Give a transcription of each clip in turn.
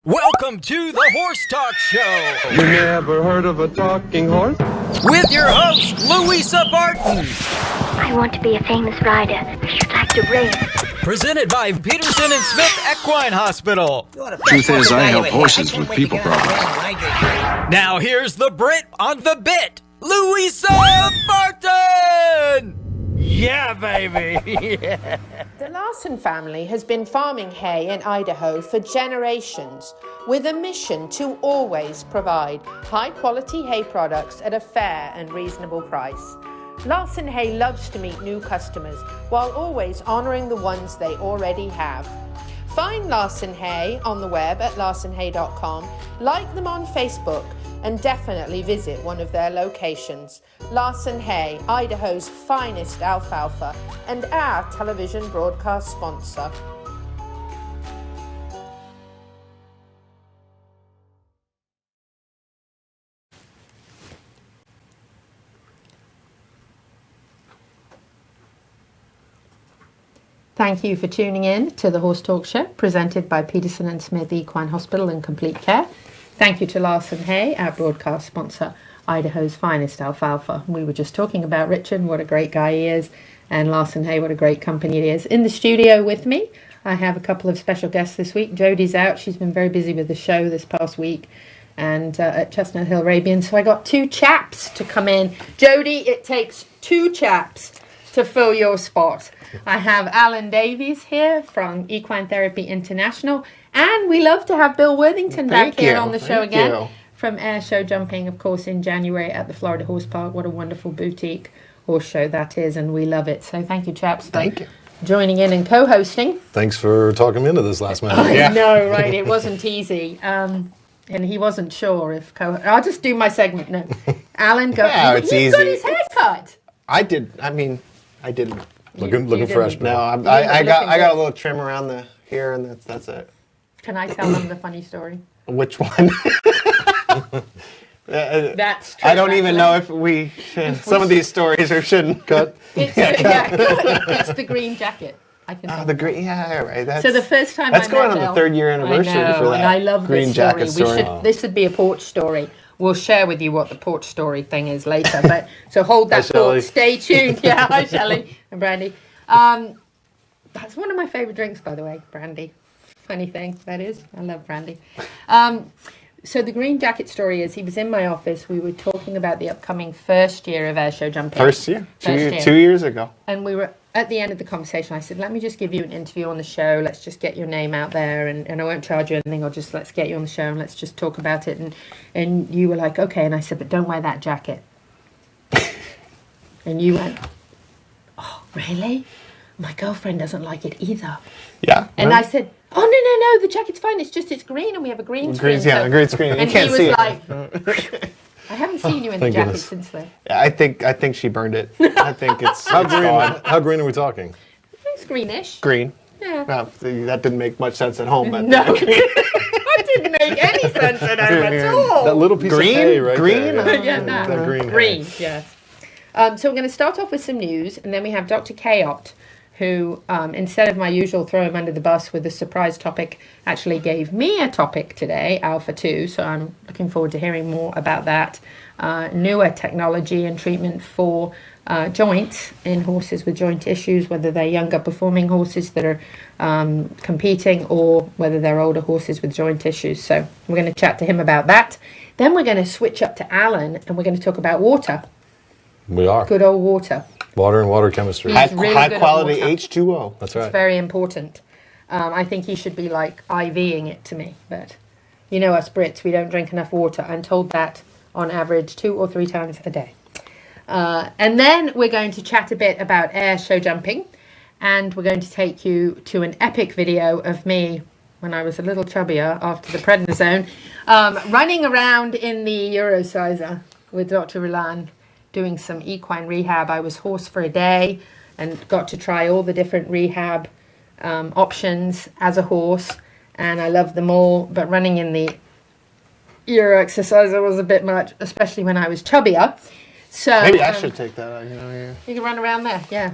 Welcome to the Horse Talk Show You never heard of a talking horse? with your host, Louisa Barton. I want to be a famous rider. I should like to race. Presented by Peterson and Smith Equine Hospital. Truth is, I help horses with people problems. Now here's the Brit on the bit, Louisa Barton. Yeah, baby. The Larson family has been farming hay in Idaho for generations with a mission to always provide high-quality hay products at a fair and reasonable price. Larson Hay loves to meet new customers while always honoring the ones they already have. Find Larson Hay on the web at larsonhay.com, like them on Facebook, and definitely visit one of their locations. Larson Hay, Idaho's finest alfalfa, and our television broadcast sponsor. Thank you for tuning in to the Horse Talk Show, presented by Peterson and Smith Equine Hospital and Complete Care. Thank you to Larson Hay, our broadcast sponsor, Idaho's finest alfalfa. We were just talking about Richard, what a great guy he is, and Larson Hay, what a great company it is. In the studio with me, I have a couple of special guests this week. Jodie's out. She's been very busy with the show this past week and at Chestnut Hill Arabian. So I got two chaps to come in. Jodie, it takes two chaps to fill your spot. I have Alan Davies here from Equine Therapy International, and we love to have Bill Worthington back here on the show again from Air Show Jumping, of course, in January at the Florida Horse Park. What a wonderful boutique horse show that is, and we love it. So thank you, chaps, for joining in and co-hosting. Thanks for talking me into this last minute. I know, right? It wasn't easy. And he wasn't sure if I'll just do my segment now. Alan, go. Yeah, it's He easy. got his hair cut. I didn't. Looking fresh, No, man. I got a little trim around the here, and that's it. Can I tell them the funny story? Which one? That's true. I don't even know if we some of these stories shouldn't cut. It's, it's the green jacket. I can. Oh, the green. Yeah, right. That's, so the first time that's I going met on the Bill, third year anniversary I know, for that. and I love green this jacket story. This would be a porch story. We'll share with you what the porch story thing is later. But so hold that thought. Stay tuned. Yeah, hi Shelley and Brandy. That's one of my favorite drinks, by the way, brandy. Funny thing that is. I love brandy. So the green jacket story is he was in my office. We were talking about the upcoming first year of Air Show Jumping. First year? 2 years ago. And we were at the end of the conversation. I said, let me just give you an interview on the show. Let's just get your name out there. And I won't charge you anything. Let's get you on the show and let's just talk about it. And you were like, okay. And I said, but don't wear that jacket. And you went, oh, really? My girlfriend doesn't like it either. Yeah. And I said, oh, no, the jacket's fine. It's green and we have a green screen. Yeah, a green screen. You and can't he see was it. like, I haven't seen you in the jacket since then. Yeah, I think she burned it. I think it's How green are we talking? It's greenish. green. Yeah. Well, that didn't make much sense at home, but No. That didn't make any sense at all at all. That little piece Green? of hay right Green? there. Yeah, no. That green hay. Green, yes. So we're going to start off with some news, and then we have Dr. Cayot, who, instead of my usual throw him under the bus with a surprise topic, actually gave me a topic today, Alpha 2, so I'm looking forward to hearing more about that. Newer technology and treatment for joints in horses with joint issues, whether they're younger performing horses that are competing or whether they're older horses with joint issues. So we're going to chat to him about that. Then we're going to switch up to Alan, and we're going to talk about water. We are. Good old water. Water and water chemistry. He's really high good at quality water. H2O. That's right. It's very important. I think he should be like IVing it to me. But you know us Brits, we don't drink enough water. I'm told that on average 2 or 3 times a day. And then we're going to chat a bit about air show jumping. And we're going to take you to an epic video of me when I was a little chubbier after the prednisone, running around in the Eurosizer with Dr. Rilan, doing some equine rehab. I was horse for a day and got to try all the different rehab options as a horse, and I loved them all. But running in the Euro exerciser was a bit much, especially when I was chubbier. So Maybe I should take that. You can run around there, yeah.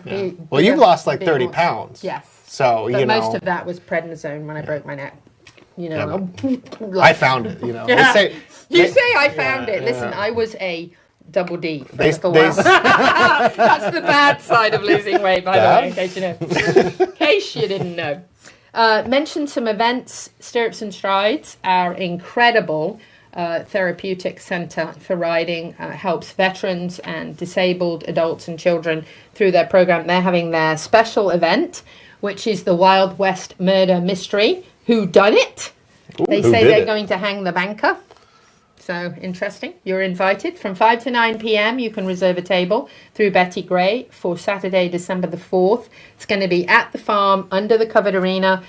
Well, you've lost like 30 pounds. Yes. So, But most of that was prednisone when I broke my neck. you know. I found it, you know. Yeah. They You they- say I found it. yeah. Listen, I was a double D for They- a little they- while. That's the bad side of losing weight, by the way, in case you know. In case you didn't know. Mention some events. Stirrups and Strides, our incredible therapeutic center for riding, helps veterans and disabled adults and children through their program. They're having their special event, which is the Wild West Murder Mystery. Who done it? They Who say did they're it? going to hang the banker. So interesting. You're invited from 5 to 9 p.m. You can reserve a table through Betty Gray for Saturday, December the 4th. It's going to be at the farm under the covered arena.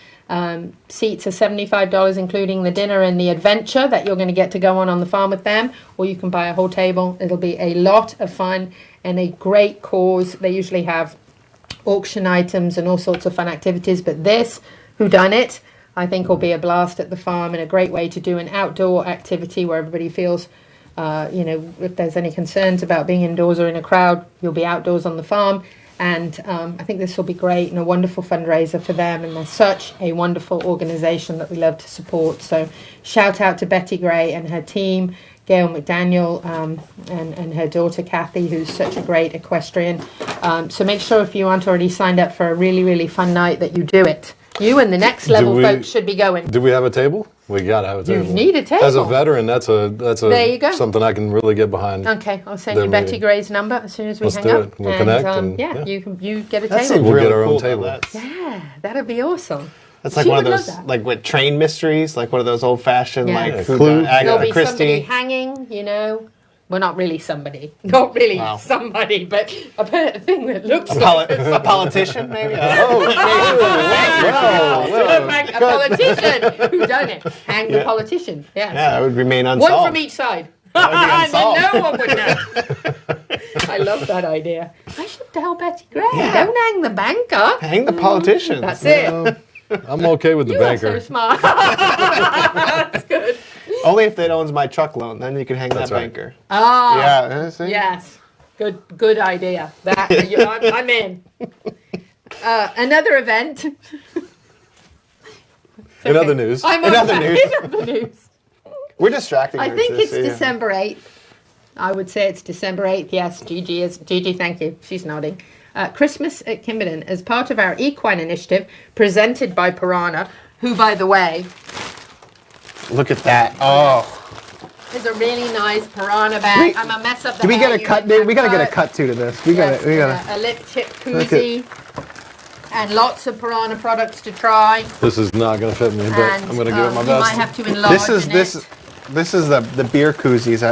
Seats are $75, including the dinner and the adventure that you're going to get to go on the farm with them. Or you can buy a whole table. It'll be a lot of fun and a great cause. They usually have auction items and all sorts of fun activities. But this, Who Done It, I think will be a blast at the farm and a great way to do an outdoor activity where everybody feels, if there's any concerns about being indoors or in a crowd, you'll be outdoors on the farm. And I think this will be great and a wonderful fundraiser for them. And they're such a wonderful organization that we love to support. So shout out to Betty Gray and her team, Gail McDaniel and her daughter Kathy, who's such a great equestrian. So make sure if you aren't already signed up for a really, really fun night that you do it. You and the next level folks should be going. Do we have a table? We gotta have a table. You need a table. As a veteran, that's There you go. something I can really get behind. Okay, I'll send their you Betty meeting. Gray's number as soon as we Let's hang do up. it. We'll connect and- yeah, yeah. you get a That table. seems We'll really get our own cool, though. table. Yeah, that'd be awesome. That's like She one of would those, love that. like with train mysteries, like one of those old-fashioned, Yeah. like Yeah, who Clue. done- Agatha There'll be somebody Christie. hanging, you know. Well, not really somebody. Not really Wow. somebody, but a thing that looks A like a politician, maybe. a politician. Who done it? Hang the politician. Yeah. Yeah, it would remain unsolved. One from each side. That would be And then unsolved. no one would know. I love that idea. I should tell Betty Gray. Yeah. Don't hang the banker. Hang the politicians. That's it. I'm okay with the You banker. are so smart. That's good. Only if it owns my truck loan, then you can hang That's that right. banker. Ah. Yeah, see? Yes. Good idea. That I'm in. Another event. In other news, I'm In on other that. news. In other news. We're distracting I her think to it's see- December 8th. I would say it's December 8th. Yes, Gigi, thank you. She's nodding. Christmas at Kimberden as part of our equine initiative presented by Piranha, who, by the way, Look at that. Oh. is a really nice Piranha bag. I'm gonna mess up the Do we hair, get a you cut, make dude? We gotta my get a cut to this. We Yes, gotta, we gotta. a lip chip koozie. And lots of Piranha products to try. this is not going to fit me, but And I'm going to give it my you best. might have to enlarge This is the beer koozies.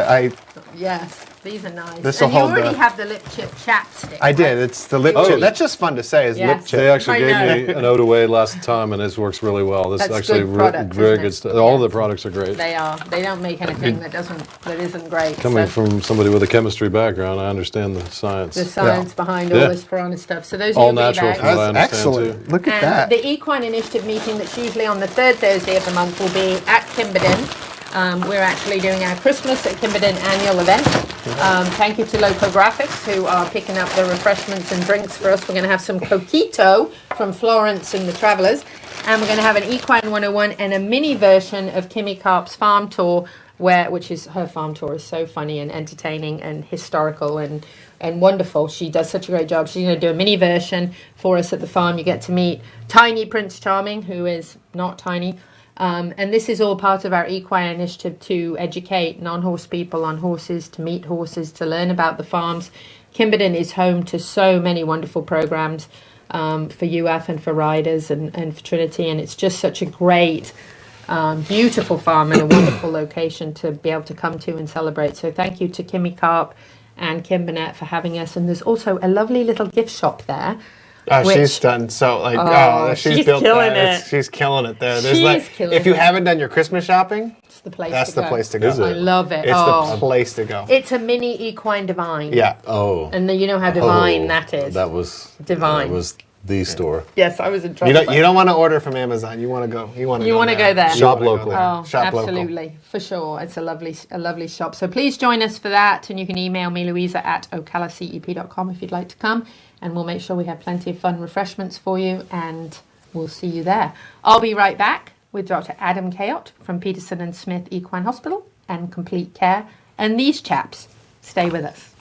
Yes, these are nice. This'll And you hold already the- have the lip chip chapstick. I did. It's the lip Oh. chip. That's just fun to say. Is lip Yes. chip. They actually I gave know. me an ode away last time, and this works really well. This That's is actually good product, very isn't good it? stuff. All Yeah. the products are great. They are. They don't make anything that isn't great. Coming So from somebody with a chemistry background, I understand the science. the science behind all Yeah. this Piranha stuff. So those All are your natural bags. from what I That's understand, excellent. too. Look at And that. the Equine Initiative meeting that's usually on the third Thursday of the month will be at Kimberden. We're actually doing our Christmas at Kimberden annual event. Thank you to Loco Graphics who are picking up the refreshments and drinks for us. We're going to have some coquito from Florence and the Travellers. And we're going to have an Equine 101 and a mini version of Kimmy Karp's farm tour, which is her farm tour is so funny and entertaining and historical and wonderful. She does such a great job. She's going to do a mini version for us at the farm. You get to meet tiny Prince Charming, who is not tiny. And this is all part of our equine initiative to educate non-horse people on horses, to meet horses, to learn about the farms. Kimberden is home to so many wonderful programs for UF and for riders and for Trinity. And it's just such a great, beautiful farm and a wonderful location to be able to come to and celebrate. So thank you to Kimmy Karp and Kim Burnett for having us. And there's also a lovely little gift shop there. Oh, which- she's done so like she's built killing that. it. She's killing it there. She's like killing if you it. haven't done your Christmas shopping, It's the place that's to the go. place to go. Is it? I love it. It's oh. the place to go. It's a mini equine divine. Yeah. Oh. And then you know how divine Oh, that is. That was Divine. That was the store. Yes, I was in trouble. You don't want to order from Amazon. You want to go. You want to. You wanna go there. Shop You wanna local. go there. Oh, Shop local. absolutely, for sure. It's a lovely shop. So please join us for that, and you can email me, Louisa, at ocalacep.com if you'd like to come, and we'll make sure we have plenty of fun refreshments for you, and we'll see you there. I'll be right back with Dr. Adam Cayot from Peterson and Smith Equine Hospital and Complete Care. And these chaps, stay with us.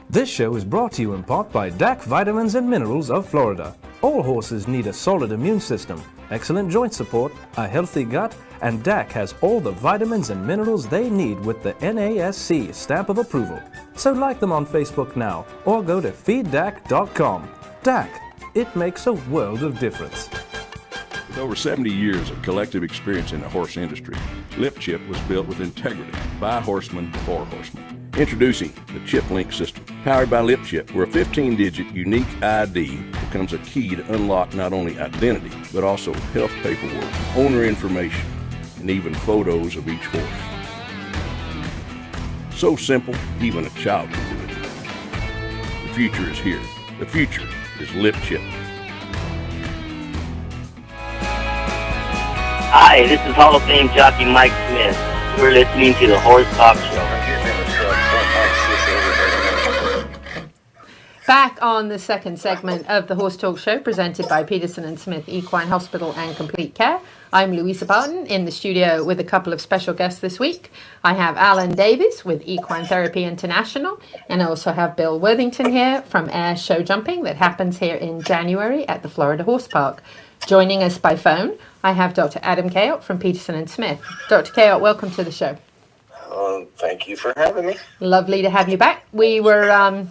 This show is brought to you in part by DAC Vitamins and Minerals of Florida. All horses need a solid immune system, excellent joint support, a healthy gut, and DAC has all the vitamins and minerals they need with the NASC stamp of approval. So like them on Facebook now or go to feeddac.com. DAC, it makes a world of difference. With over 70 years of collective experience in the horse industry, Lip Chip was built with integrity by horsemen for horsemen. Introducing the Chip Link system, powered by Lip Chip, where a 15-digit unique ID becomes a key to unlock not only identity, but also health paperwork, owner information, and even photos of each horse. So simple, even a child can do it. The future is here. The future is Lip Chip. Hi, this is Hall of Fame jockey Mike Smith. We're listening to the Horse Talk Show. Back on the second segment of the Horse Talk Show, presented by Peterson and Smith Equine Hospital and Complete Care. I'm Louisa Barton in the studio with a couple of special guests this week. I have Alan Davies with Equine Therapy International, and I also have Bill Worthington here from Air Show Jumping that happens here in January at the Florida Horse Park. Joining us by phone, I have Dr. Adam Cayot from Peterson and Smith. Dr. Cayot, welcome to the show. Thank you for having me. Lovely to have you back. We were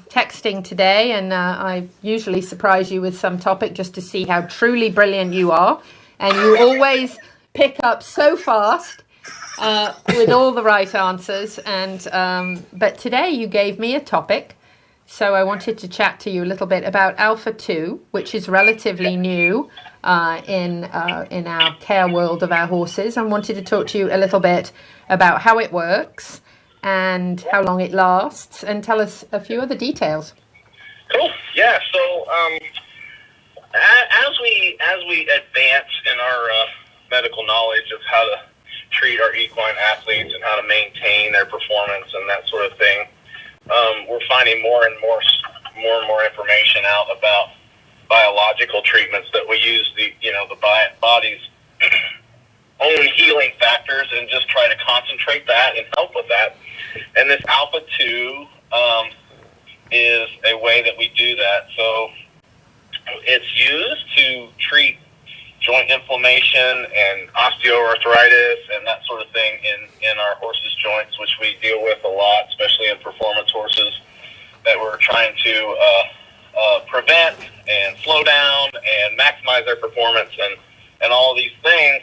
texting today, and I usually surprise you with some topic just to see how truly brilliant you are. And you always pick up so fast with all the right answers. But today you gave me a topic, so I wanted to chat to you a little bit about Alpha 2, which is relatively new in our care world of our horses. I wanted to talk to you a little bit about how it works and how long it lasts, and tell us a few other details. Cool. Yeah. So as we advance in our medical knowledge of how to treat our equine athletes and how to maintain their performance and that sort of thing, we're finding more and more information out about biological treatments that we use the body's own healing factors and just try to concentrate that and help with that. And this Alpha 2 is a way that we do that. So it's used to treat joint inflammation and osteoarthritis and that sort of thing in our horses' joints, which we deal with a lot, especially in performance horses that we're trying to prevent and slow down and maximize their performance and all these things.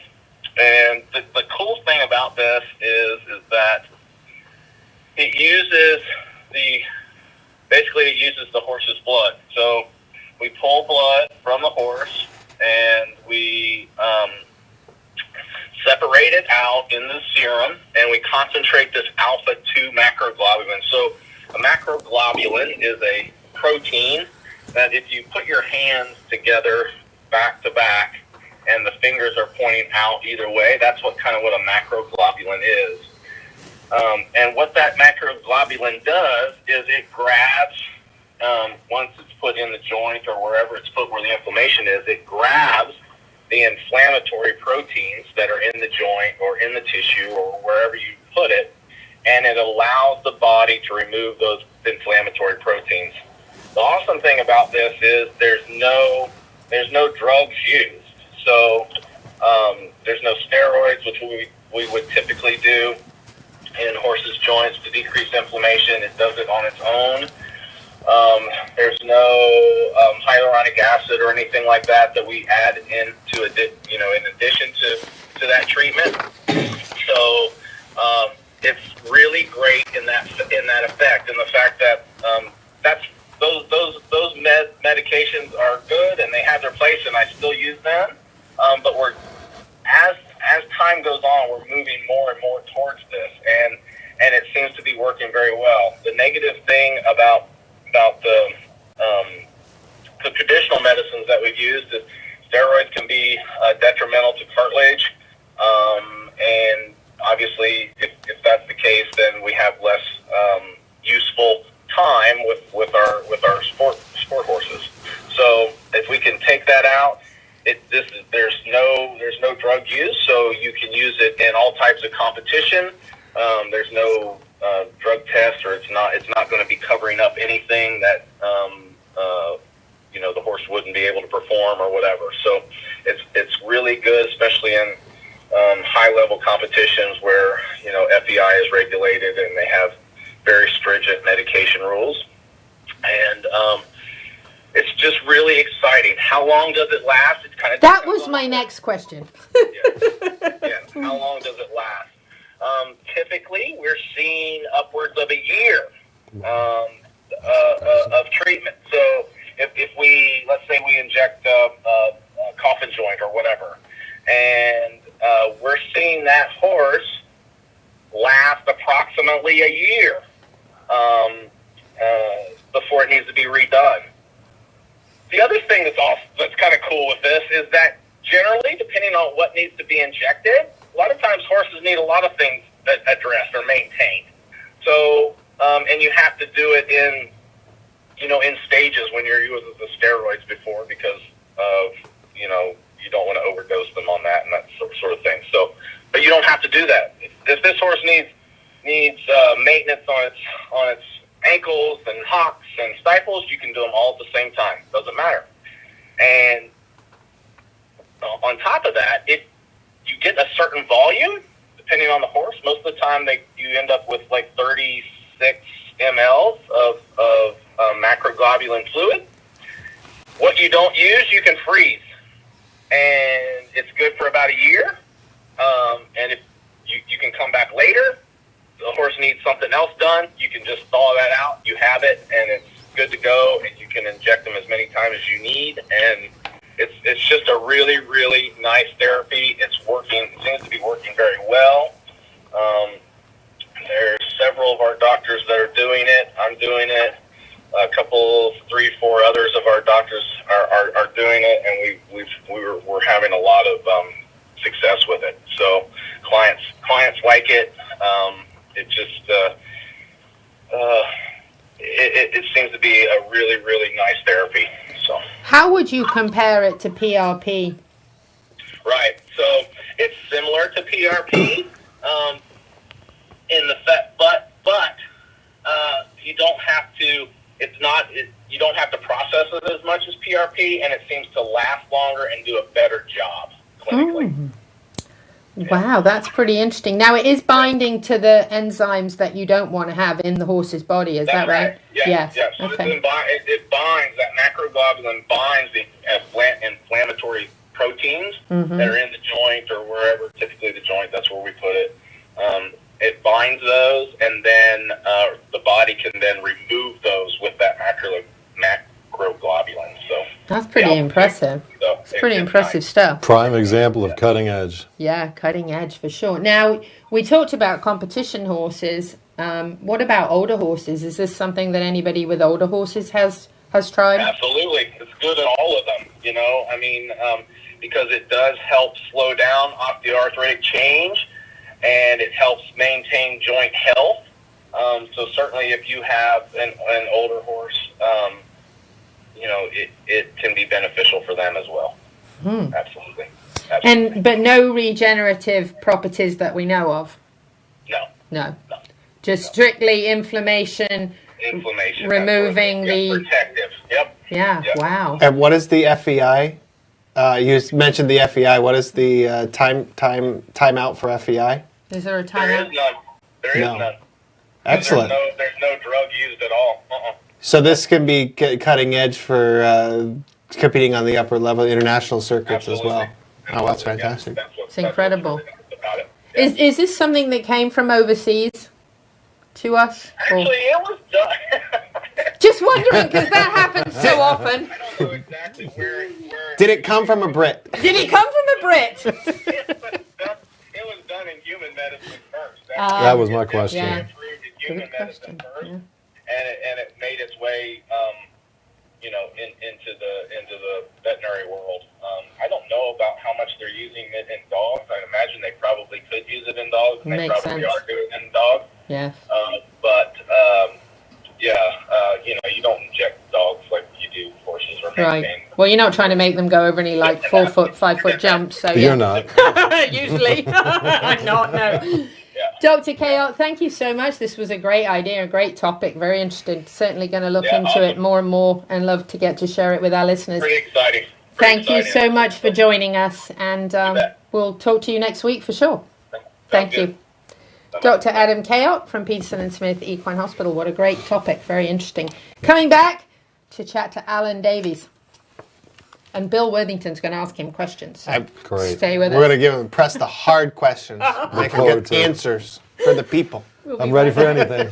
And the cool thing about this is that it uses basically the horse's blood. So we pull blood from the horse and we separate it out in the serum, and we concentrate this alpha 2 macroglobulin. So a macroglobulin is a protein that if you put your hands together back to back and the fingers are pointing out either way, that's what a macroglobulin is. And what that macroglobulin does is it grabs, once it's put in the joint or wherever it's put where the inflammation is, it grabs the inflammatory proteins that are in the joint or in the tissue or wherever you put it, and it allows the body to remove those inflammatory proteins. The awesome thing about this is there's no drugs used. So there's no steroids, which we would typically do in horses' joints to decrease inflammation. It does it on its own. There's no hyaluronic acid or anything like that we add into in addition to that treatment. So it's really great in that effect, and the fact that those medications are good and they have their place, and I still use them. But as time goes on, we're moving more and more towards this, and it seems to be working very well. The negative thing about the traditional medicines that we've used is steroids can be detrimental to cartilage, and obviously if that's the case, then we have less useful time with our sport horses. So if we can take that out, there's no drug use, so you can use it in all types of competition. There's no drug test, or it's not going to be covering up anything that the horse wouldn't be able to perform or whatever. So it's really good, especially in high level competitions where FEI is regulated and they have very stringent medication rules, and it's just really exciting. How long does it last? It kind of that was my next question. Yes. How long does it last? Typically, we're seeing upwards of a year of treatment. So if let's say we inject a coffin joint or whatever, and we're seeing that horse last approximately a year before it needs to be redone. The other thing that's kind of cool with this is that generally, depending on what needs to be injected, a lot of times horses need a lot of things addressed or maintained. So, and you have to do it in stages when you're using the steroids before, because of, you don't want to overdose them on that and that sort of thing. So, but you don't have to do that. If this horse needs maintenance on its ankles and hocks and stifles, you can do them all at the same time. Doesn't matter. And on top of that, if you get a certain volume, depending on the horse, most of the time you end up with like 36 mLs of macroglobulin fluid. What you don't use, you can freeze. And it's good for about a year. And if you can come back later, the horse needs something else done, you can just thaw that out, you have it, and it's good to go, and you can inject them as many times as you need, and it's just a really, really nice therapy. It seems to be working very well. There's several of our doctors that are doing it. I'm doing it. A couple, 3, 4 others of our doctors are doing it, and we're having a lot of success with it. So clients like it. It just it seems to be a really, really nice therapy. So how would you compare it to PRP? Right. So it's similar to PRP in the fact, but you don't have to. You don't have to process it as much as PRP, and it seems to last longer and do a better job clinically. Wow, that's pretty interesting. Now, it is binding to the enzymes that you don't want to have in the horse's body. Is that right? Yes. So Okay. it binds, that macroglobulin binds the inflammatory proteins that are in the joint or wherever, typically the joint, that's where we put it. It binds those, and then the body can then remove those with that macroglobulin. So That's pretty impressive. So It's pretty impressive stuff. Prime example of cutting edge. Yeah, cutting edge for sure. Now, we talked about competition horses. What about older horses? Is this something that anybody with older horses has tried? Absolutely. It's good in all of them, I mean, because it does help slow down osteoarthritic change, and it helps maintain joint health. So certainly if you have an older horse, it can be beneficial for them as well. Absolutely. But no regenerative properties that we know of? No. Just strictly inflammation, removing the... Protective, yep. Yeah, wow. And what is the FEI? You mentioned the FEI. What is the time out for FEI? Is there a There timeout? is none. There is none. Excellent. There's no drug used at all. So this can be cutting edge for competing on the upper level international circuits as well. Oh, that's fantastic. It's incredible. Is this something that came from overseas to us? Actually, it was done. Just wondering, because that happens so often. I don't know exactly where Did it come from a Brit? Did it come from a Brit? it was done in human medicine first. That was my question. Yeah. Improved in human medicine first, Yeah. and it made its way, into the veterinary world. I don't know about how much they're using it in dogs. I imagine they probably could use it in dogs, and they Makes probably sense. are doing it in dogs. Yeah. You don't inject dogs like you do horses or Right. maintain. Well, you're not trying to make them go over any 4-foot, 5-foot jumps. So You're not. Usually. I'm not, no. Dr. Cayot, thank you so much. This was a great idea, a great topic, very interesting. Certainly going to look into it more and more and love to get to share it with our listeners. Pretty exciting. Thank you so much for joining us, and we'll talk to you next week for sure. Thank you. Dr. Adam Cayot from Peterson and Smith Equine Hospital. What a great topic, very interesting. Coming back to chat to Alan Davies. And Bill Worthington's going to ask him questions. So Great. stay with We're us. going to give them press the hard questions. Make them forward get to it. answers for the people. I'm ready for anything.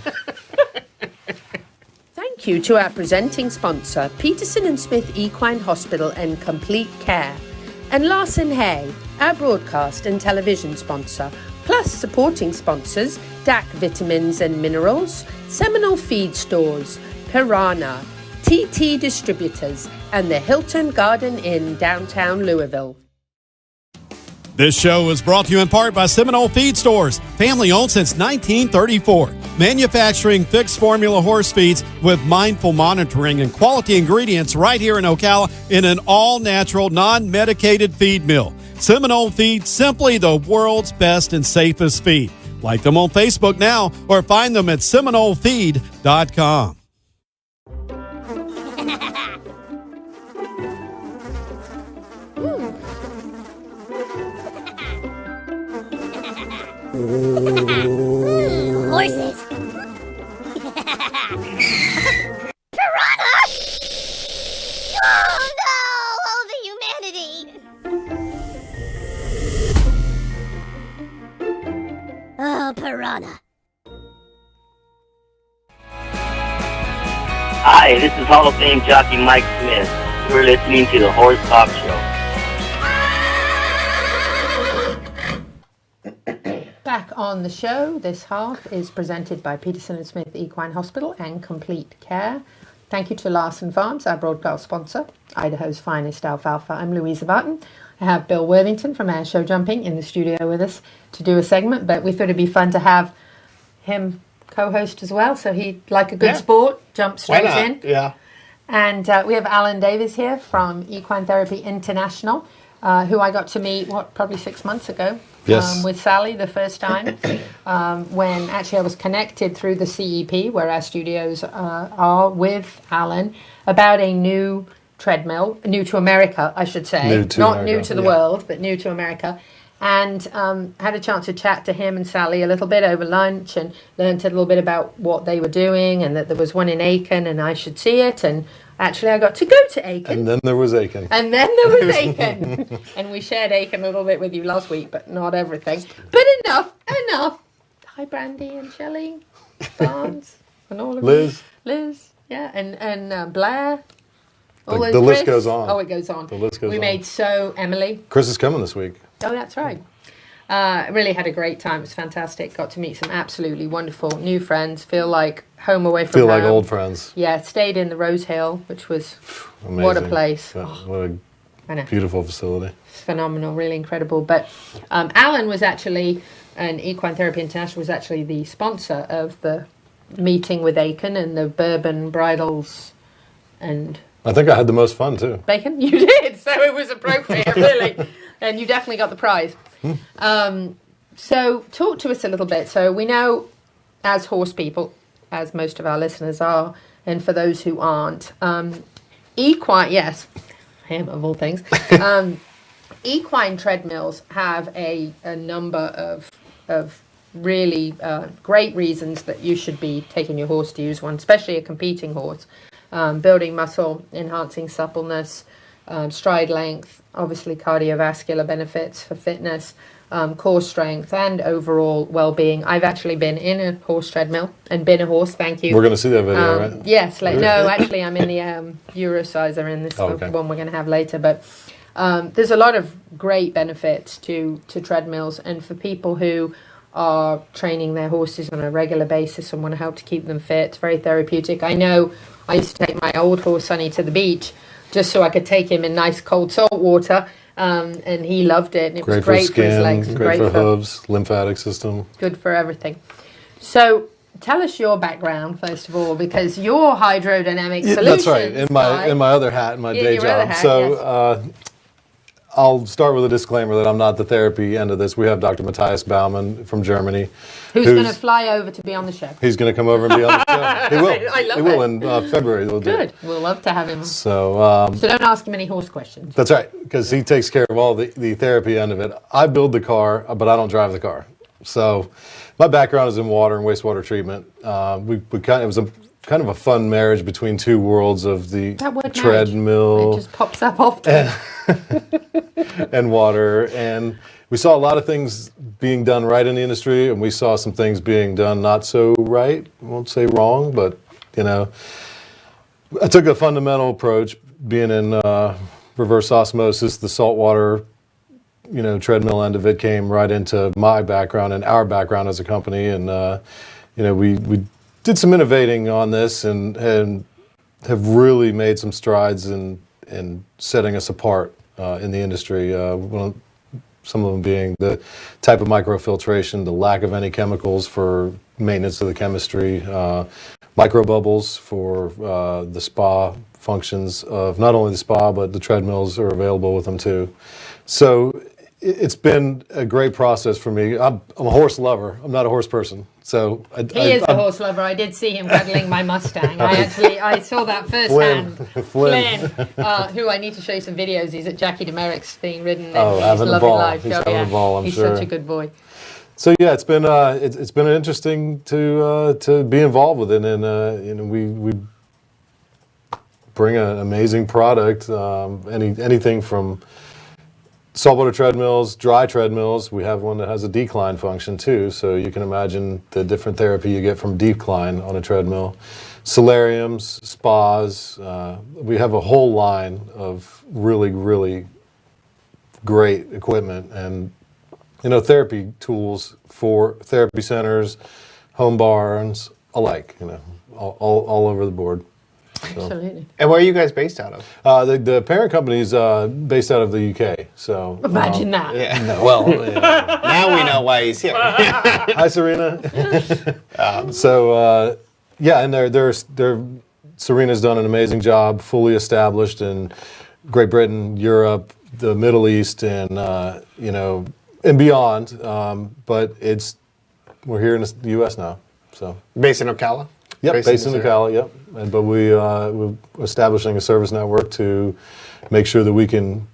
Thank you to our presenting sponsor, Peterson and Smith Equine Hospital and Complete Care, and Larson Hay, our broadcast and television sponsor, plus supporting sponsors, DAC Vitamins and Minerals, Seminole Feed Stores, Piranha, TT Distributors, and the Hilton Garden Inn, downtown Louisville. This show is brought to you in part by Seminole Feed Stores, family owned since 1934. Manufacturing fixed formula horse feeds with mindful monitoring and quality ingredients right here in Ocala in an all-natural, non-medicated feed mill. Seminole Feed, simply the world's best and safest feed. Like them on Facebook now or find them at SeminoleFeed.com. Horses. Piranha! Oh no! Oh, the humanity! Oh, piranha. Hi, this is Hall of Fame jockey Mike Smith. You're listening to the Horse Talk Show. Back on the show, this half is presented by Peterson and Smith Equine Hospital and Complete Care. Thank you to Larson Farms, our broadcast sponsor, Idaho's finest alfalfa. I'm Louisa Barton. I have Bill Worthington from Air Show Jumping in the studio with us to do a segment, but we thought it'd be fun to have him co-host as well, so he'd, like a good sport, jump straight in. Yeah. And we have Alan Davies here from Equine Therapy International. who I got to meet, probably 6 months ago. Yes. With Sally the first time, when actually I was connected through the CEP, where our studios are, with Alan, about a new treadmill, new to America, I should say. New to the world, but new to America. And had a chance to chat to him and Sally a little bit over lunch and learned a little bit about what they were doing and that there was one in Aiken and I should see it. And actually I got to go to Aiken. And then there was Aiken. And we shared Aiken a little bit with you last week, but not everything. But enough. Hi, Brandy and Shelley, Barnes, and all of Liz. you. Liz, yeah, and Blair. The list goes on. Oh, it goes on. The list goes on. We made Emily. Chris is coming this week. Oh, that's right. Really had a great time. It was fantastic. Got to meet some absolutely wonderful new friends. Feel like home away from home. Feel like old friends. Yeah, stayed in the Rose Hill, which was amazing. What a place. What a beautiful facility. Phenomenal, really incredible. But Alan was actually, and Equine Therapy International was actually the sponsor of the meeting with Aiken and the bourbon bridles and... I think I had the most fun too. Bacon? You did, so it was appropriate, really. And you definitely got the prize. So talk to us a little bit. So we know, as horse people, as most of our listeners are, and for those who aren't, equine, yes, him of all things, equine treadmills have a number of really great reasons that you should be taking your horse to use one, especially a competing horse. Building muscle, enhancing suppleness, stride length, obviously cardiovascular benefits for fitness, core strength, and overall well-being. I've actually been in a horse treadmill and been a horse, thank you. We're going to see that video, right? Yes. No, actually, I'm in the Eurosizer in this one we're going to have later. But there's a lot of great benefits to treadmills, and for people who are training their horses on a regular basis and want to help to keep them fit, it's very therapeutic. I know I used to take my old horse Sonny to the beach just so I could take him in nice cold salt water, and he loved it. And it was great for his legs, great for hooves, lymphatic system, good for everything. So tell us your background first of all, because your hydrodynamic solutions. That's right. In my other hat, in my day job. Yes. I'll start with a disclaimer that I'm not the therapy end of this. We have Dr. Matthias Baumann from Germany. Who's going to fly over to be on the show. He's going to come over and be on the show. He will. I love he will in February. Good. We'll love to have him. So don't ask him any horse questions. That's right, because he takes care of all the therapy end of it. I build the car, but I don't drive the car. So my background is in water and wastewater treatment. It was kind of a fun marriage between two worlds of the treadmill. It just pops up often. And water, and we saw a lot of things being done right in the industry, and we saw some things being done not so right. I won't say wrong, but I took a fundamental approach, being in reverse osmosis. The saltwater, treadmill end of it came right into my background and our background as a company, and we did some innovating on this and have really made some strides in setting us apart in the industry. Some of them being the type of microfiltration, the lack of any chemicals for maintenance of the chemistry, microbubbles for the spa functions of not only the spa, but the treadmills are available with them too. So it's been a great process for me. I'm a horse lover. I'm not a horse person. So he is a horse lover. I did see him cuddling my Mustang. I saw that firsthand. Flynn, who I need to show you some videos. He's at Jackie Demerrick's being ridden. Having a ball. Life. He's having a ball, I'm sure. He's such a good boy. So yeah, it's been interesting to be involved with it, and we bring an amazing product. Anything from saltwater treadmills, dry treadmills. We have one that has a decline function too, so you can imagine the different therapy you get from decline on a treadmill. Solariums, spas. We have a whole line of really, really great equipment and therapy tools for therapy centers, home barns, alike. All over the board. So. Absolutely. And where are you guys based out of? The parent company is based out of the UK. So imagine that. Yeah. No, well, yeah. Now we know why he's here. Hi, Serena. And Serena's done an amazing job, fully established in Great Britain, Europe, the Middle East and and beyond. But we're here in the U.S. now. So based in Ocala. Yep, based in Ocala. Yep, but we're establishing a service network to make sure that we can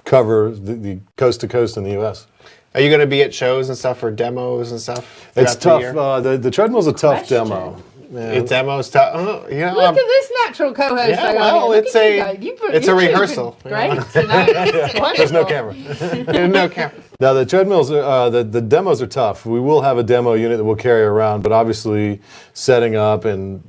cover the coast to coast in the U.S. Are you going to be at shows and stuff for demos and stuff? It's tough. The treadmill's a tough demo. It's demo's tough. Look at this natural co-host. Yeah, well, it's a rehearsal. Great. There's no camera. There's no camera. Now the treadmills, the demos are tough. We will have a demo unit that we'll carry around, but obviously setting up and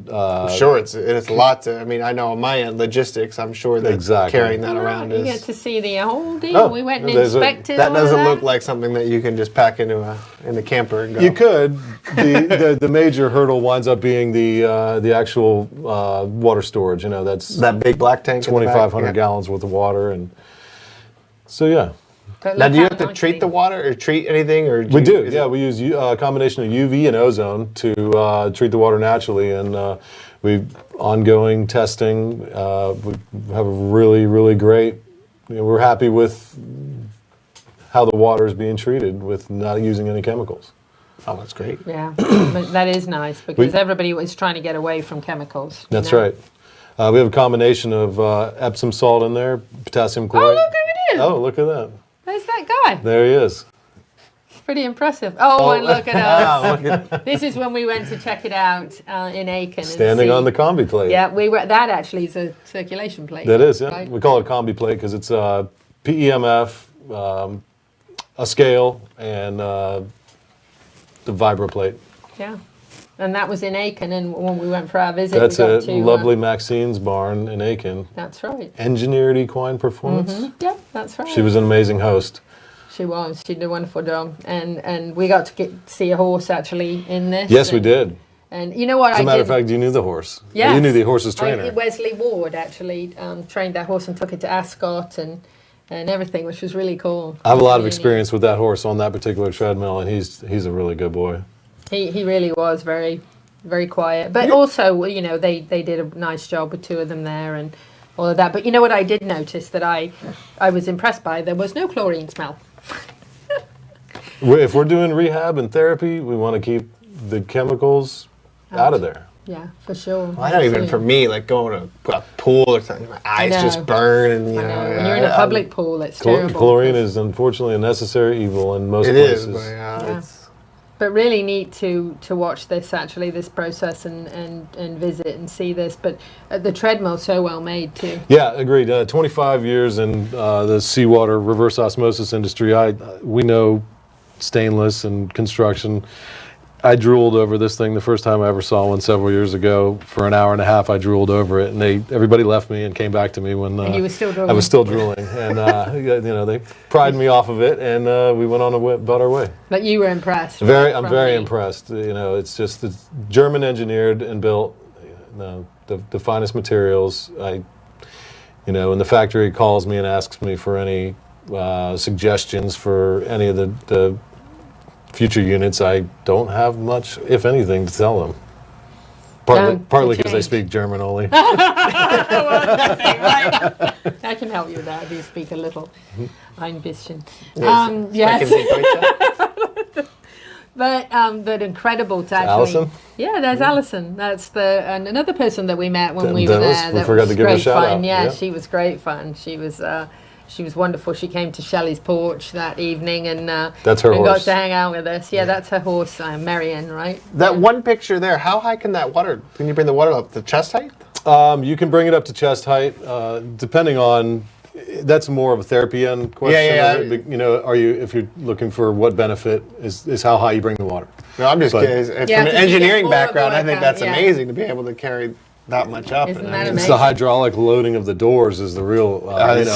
sure, it's a lot to. I mean, I know on my end logistics. I'm sure that carrying that around is. You get to see the whole deal. We went and inspected. That doesn't look like something that you can just pack in the camper and go. You could. The major hurdle winds up being the actual water storage. That's that big black tank. 2,500 gallons worth of water, and so yeah. Now, do you have to treat the water or treat anything? Or we do. Yeah, we use a combination of UV and ozone to treat the water naturally, and we ongoing testing. We have a really, really great. We're happy with how the water is being treated with not using any chemicals. Oh, that's great. Yeah, that is nice because everybody is trying to get away from chemicals. That's right. We have a combination of Epsom salt in there, potassium chloride. Oh, look who it is! Oh, look at that. There's that guy. There he is. Pretty impressive. Oh, and look at us. This is when we went to check it out in Aiken. Standing on the combi plate. Yeah, we were. That actually is a circulation plate. That is, yeah. Right? We call it a combi plate because it's PEMF, a scale, and the vibro plate. Yeah. And that was in Aiken, and when we went for our visit, that's we got to lovely Maxine's barn in Aiken. That's right. Engineered Equine Performance. Mm-hmm. Yep, that's right. She was an amazing host. She was. She did a wonderful job, and we got to see a horse actually in this. Yes, we did. And you know what? As a matter of fact, you knew the horse. Yes. You knew the horse's trainer. Wesley Ward actually trained that horse and took it to Ascot and everything, which was really cool. I have a lot of experience with that horse on that particular treadmill, and he's a really good boy. He really was very, very quiet. But also, they did a nice job with two of them there and all of that. But you know what I did notice that I was impressed by? There was no chlorine smell. If we're doing rehab and therapy, we want to keep the chemicals out of there. Yeah, for sure. Well, I know even for me, like going to a pool or something, my eyes just burn. And, I know. When you're in a public pool, it's terrible. Chlorine is unfortunately a necessary evil in most places. It is, but really neat to watch this process and visit and see this. But the treadmill's so well made too. Yeah, agreed. 25 years in the seawater reverse osmosis industry. We know stainless and construction. I drooled over this thing the first time I ever saw one several years ago. For an hour and a half, I drooled over it, and everybody left me and came back to me when and you were still drooling. I was still drooling, and they pried me off of it, and we went on about our way. But you were impressed. I'm very impressed. It's German engineered and built, the finest materials. And the factory calls me and asks me for any suggestions for any of the future units. I don't have much, if anything, to tell them. Partly because I speak German only. Right. I can help you with that if you speak a little. Ein bisschen. Yes. But incredible to actually. Alison? Yeah, there's Alison. That's another person that we met when we were there. We forgot to give her a shout out. Yeah, she was great fun. She was wonderful. She came to Shelley's porch that evening and that's her horse. Got to hang out with us. Yeah, that's her horse, Marion, right? That one picture there, how high can that water, can you bring the water up to chest height? You can bring it up to chest height, depending on, that's more of a therapy end question. Yeah. If you're looking for what benefit is how high you bring the water. No, I'm just kidding. From an engineering background, I think that's amazing to be able to carry that much up. Isn't that amazing? It's the hydraulic loading of the doors is the real,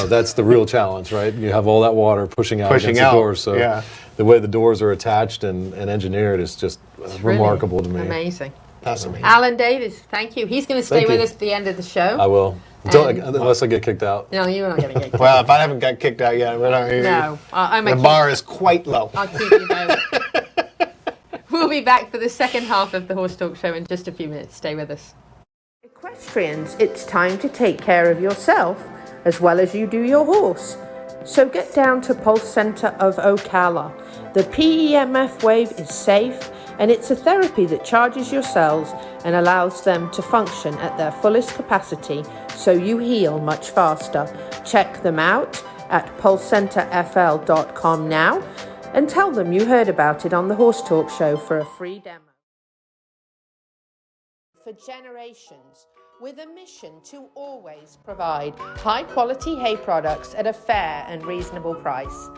that's the real challenge, right? You have all that water pushing out against the doors. So the way the doors are attached and engineered is just remarkable to me. Amazing. That's amazing. Alan Davies, thank you. He's going to stay with us at the end of the show. I will. Unless I get kicked out. No, you're not going to get kicked out. Well, if I haven't got kicked out yet, the bar is quite low. I'll keep you there. We'll be back for the second half of the Horse Talk Show in just a few minutes. Stay with us. Equestrians, it's time to take care of yourself as well as you do your horse. So get down to Pulse Center of Ocala. The PEMF wave is safe, and it's a therapy that charges your cells and allows them to function at their fullest capacity, so you heal much faster. Check them out at pulsecenterfl.com now and tell them you heard about it on the Horse Talk Show for a free demo. For generations, with a mission to always provide high-quality hay products at a fair and reasonable price.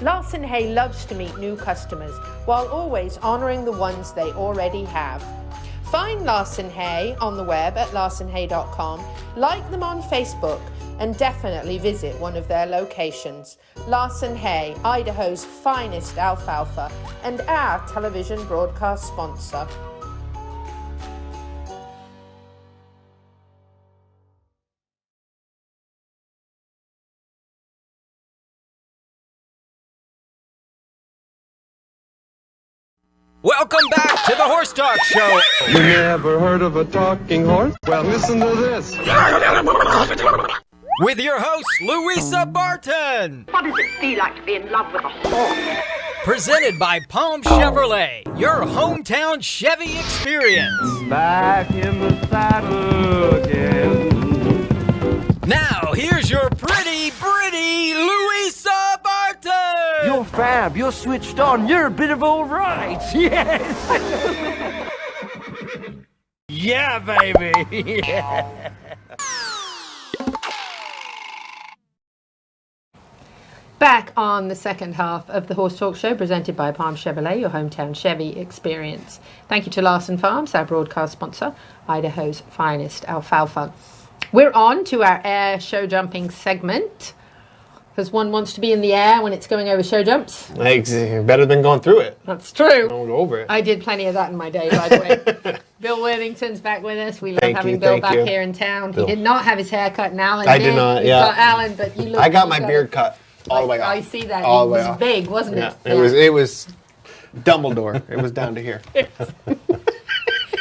Larson Hay loves to meet new customers while always honouring the ones they already have. Find Larson Hay on the web at larsonhay.com, like them on Facebook, and definitely visit one of their locations. Larson Hay, Idaho's finest alfalfa, and our television broadcast sponsor. Welcome back to the Horse Talk Show. You never heard of a talking horse? Well, listen to this. With your host, Louisa Barton. What does it feel like to be in love with a horse? Presented by Palm Chevrolet, your hometown Chevy experience. Back in the saddle again. Now, here's your pretty Louisa Barton. You're fab. You're switched on. You're a bit of all right. Yes. Yeah, baby. Yeah. Back on the second half of the Horse Talk Show, presented by Palm Chevrolet, your hometown Chevy experience. Thank you to Larson Farms, our broadcast sponsor, Idaho's finest alfalfa. We're on to our air show jumping segment, because one wants to be in the air when it's going over show jumps. Better than going through it. That's true. Don't go over it. I did plenty of that in my day, by the way. Bill Worthington's back with us. We love having Bill back here in town. Bill. He did not have his hair cut, and Alan did not, You got Alan, but you look. I got my beard cut all the way off. I see that. All it the way was off. big, wasn't it? Yeah. It was Dumbledore. It was down to here.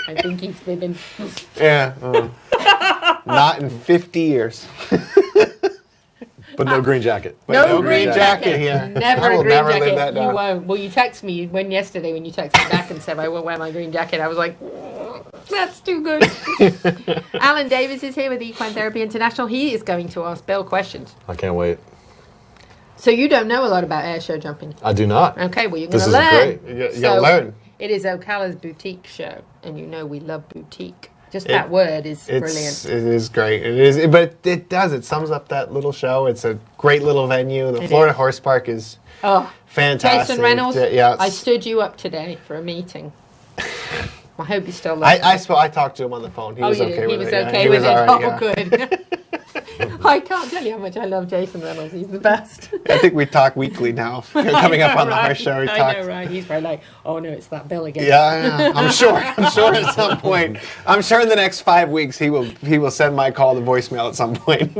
I think he's been. Yeah. Not in 50 years. But no green jacket. No green jacket here. Never I will a green never jacket. live that You down. won't. Well, you texted me yesterday when you texted me back and said I won't wear my green jacket. I was like, that's too good. Alan Davies is here with Equine Therapy International. He is going to ask Bill questions. I can't wait. So you don't know a lot about air show jumping? I do not. Okay, well, you're going This to is learn. great. You gotta learn. It is Ocala's boutique show, and you know we love boutique. Just that word is brilliant. It is great. It is, but it does. It sums up that little show. It's a great little venue. The Florida Horse Park is fantastic. Jason Reynolds, yeah, I stood you up today for a meeting. I hope you still love I talked to him on the phone. He was okay with it. He was yeah. okay He with was it. all right, yeah. Good. I can't tell you how much I love Jason Reynolds. He's the best. I think we talk weekly now. Coming up on the horse show, we I talk. know, right? He's probably like, oh no, it's that Bill again. Yeah, I'm sure. I'm sure at some point. I'm sure in the next 5 weeks he will send my call to voicemail at some point.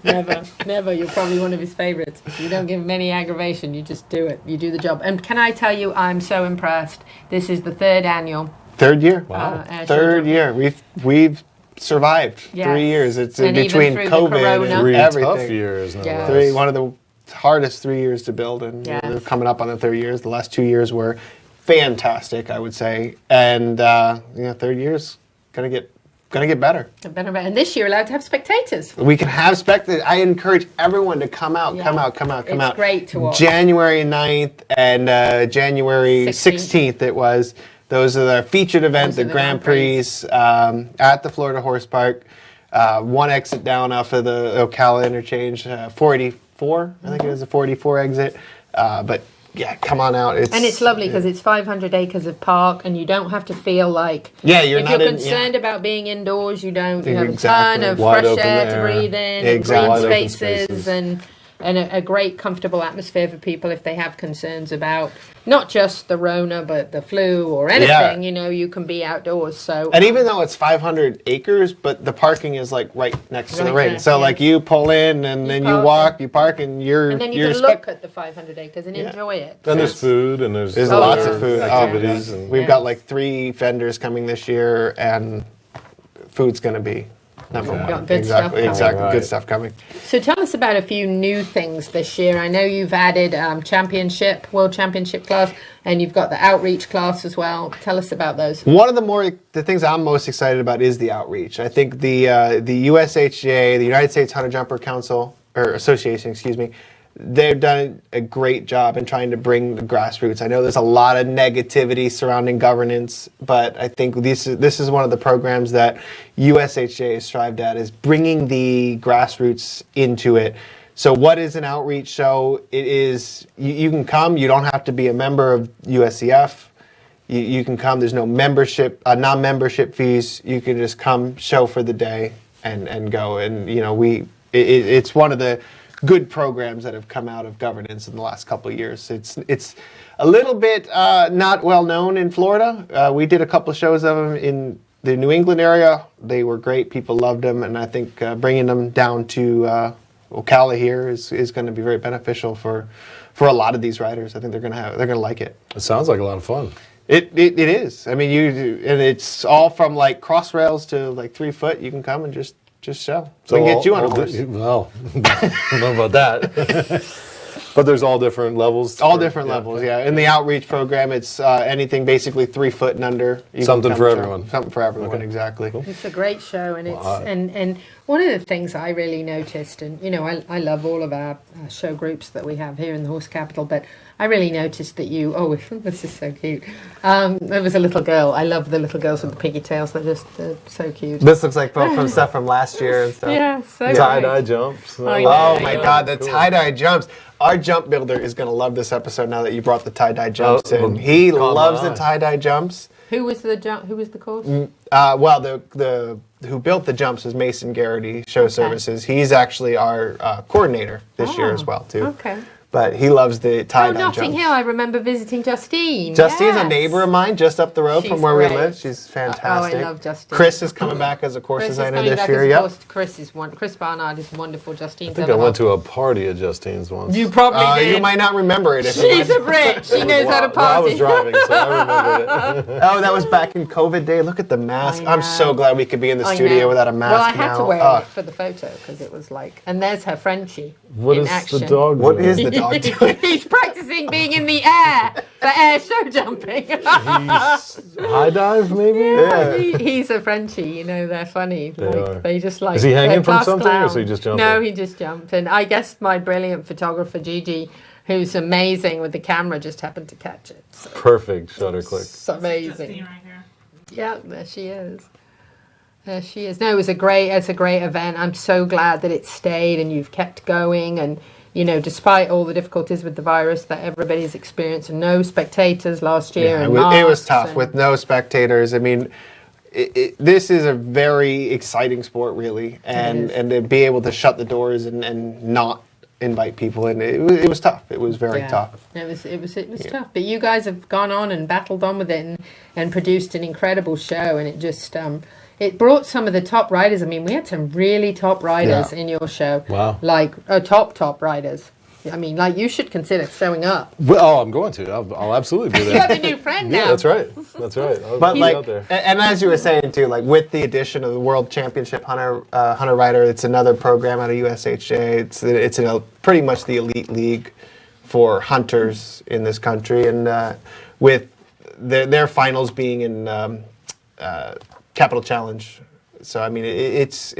No, never. You're probably one of his favorites. You don't give him any aggravation. You just do it. You do the job. And can I tell you, I'm so impressed. This is the third annual. Third year. Wow. Third year. We've survived 3 years. It's in between COVID and everything. Tough years. No One of the hardest 3 years to build, and we're coming up on the 3 years. The last 2 years were fantastic, I would say, and third year's gonna get better. And this year, allowed to have spectators. We can have spectators. I encourage everyone to come out. It's great to watch. January 9th and January 16th it was. Those are the featured events, the Grand Prix at the Florida Horse Park. One exit down off of the Ocala interchange, 484, I think it is a 484 exit. But yeah, come on out. It's lovely because it's 500 acres of park, and you don't have to feel like you're if not you're concerned about being indoors, you don't. You have Exactly. a ton of Wide fresh open air to air. breathe in, Exactly. green spaces, and a great comfortable atmosphere for people if they have concerns about not just the Rona but the flu or anything. You can be outdoors. So and even though it's 500 acres, but the parking is like right next to the ring. there, So like you pull in and then you walk, you park, and and then you can look at the 500 acres and enjoy it. And there's food, and there's lots of food activities. And we've got like 3 vendors coming this year, and food's going to be Number We've one. got good stuff coming. Exactly. Right. Good stuff coming. So tell us about a few new things this year. I know you've added World Championship class, and you've got the outreach class as well. Tell us about those. One of the things I'm most excited about is the outreach. I think the USHJ, the United States Hunter Jumper Council or Association, excuse me, they've done a great job in trying to bring the grassroots. I know there's a lot of negativity surrounding governance, but I think this is one of the programs that USHJ has strived at, is bringing the grassroots into it. So what is an outreach show? It is, you can come, you don't have to be a member of USCF. You can come, there's no membership, non-membership fees. You can just come, show for the day and go. And, you know, it's one of the good programs that have come out of governance in the last couple of years. It's a little bit not well known in Florida. We did a couple of shows of them in the New England area. They were great. People loved them, and I think bringing them down to Ocala here is going to be very beneficial for a lot of these riders. I think they're going to like it. It sounds like a lot of fun. It is. I mean, and it's all from like cross rails to like 3 foot. You can come and just show. So we can get you on a horse. Well, I don't know about that. But there's all different levels. All different levels, yeah. In the outreach program, it's anything basically 3 foot and under. Something for everyone. Something for everyone, exactly. Cool. It's a great show, and and one of the things I really noticed, and you know, I love all of our show groups that we have here in the Horse Capital, but I really noticed that you. Oh, this is so cute. There was a little girl. I love the little girls with the piggy tails. They're so cute. This looks like from stuff from last year and stuff. Yeah, so tie-dye jumps. Oh my God, the tie-dye jumps. Our jump builder is going to love this episode now that you brought the tie-dye jumps in. He loves the tie-dye jumps. Who was the course? Well, the who built the jumps was Mason Garrity, Show Services. He's actually our coordinator this year as well, too. Okay. But he loves the tie-dye jumps. Notting Hill, I remember visiting Justine. Justine's a neighbor of mine just up the road from where we live. She's fantastic. Oh, I love Justine. Chris is coming back as a course designer this year. Yeah. Chris Barnard is wonderful. Justine's I think I went to a party at Justine's once. You probably did. You might not remember it. She's a Brit. She knows how to party. I was driving, so I remember it. Oh, that was back in COVID day. Look at the mask. I'm so glad we could be in the studio without a mask. Well, I had to wear it for the photo because it was like, and there's her Frenchie in action. The dog? What is the dog doing? He's practicing being in the air for air show jumping. High dive, maybe? Yeah. He's a Frenchie, you know, they're funny. They just like. Is he hanging from something clown. or is he just jumping? No, he just jumped. And I guess my brilliant photographer, Gigi, who's amazing with the camera, just happened to catch it. So perfect shutter click. It's amazing. Right here. Yeah, there she is. There she is. No, it's a great event. I'm so glad that it stayed and you've kept going, and you know, despite all the difficulties with the virus that everybody's experienced, and no spectators last year. It was tough with no spectators. I mean, this is a very exciting sport, really, and to be able to shut the doors and not invite people in, it was tough. It was very tough. It was tough. But you guys have gone on and battled on with it and produced an incredible show, and it just it brought some of the top riders. I mean, we had some really top riders in your show. Wow. Like top riders. I mean, like, you should consider showing up. Well, I'm going to. I'll absolutely do that. You have a new friend now. Yeah, that's right. That's right. But like, out there. And as you were saying too, like with the addition of the World Championship Hunter Rider, it's another program out of USHJ. It's pretty much the elite league for hunters in this country, and with their finals being in Capital Challenge. So I mean, it's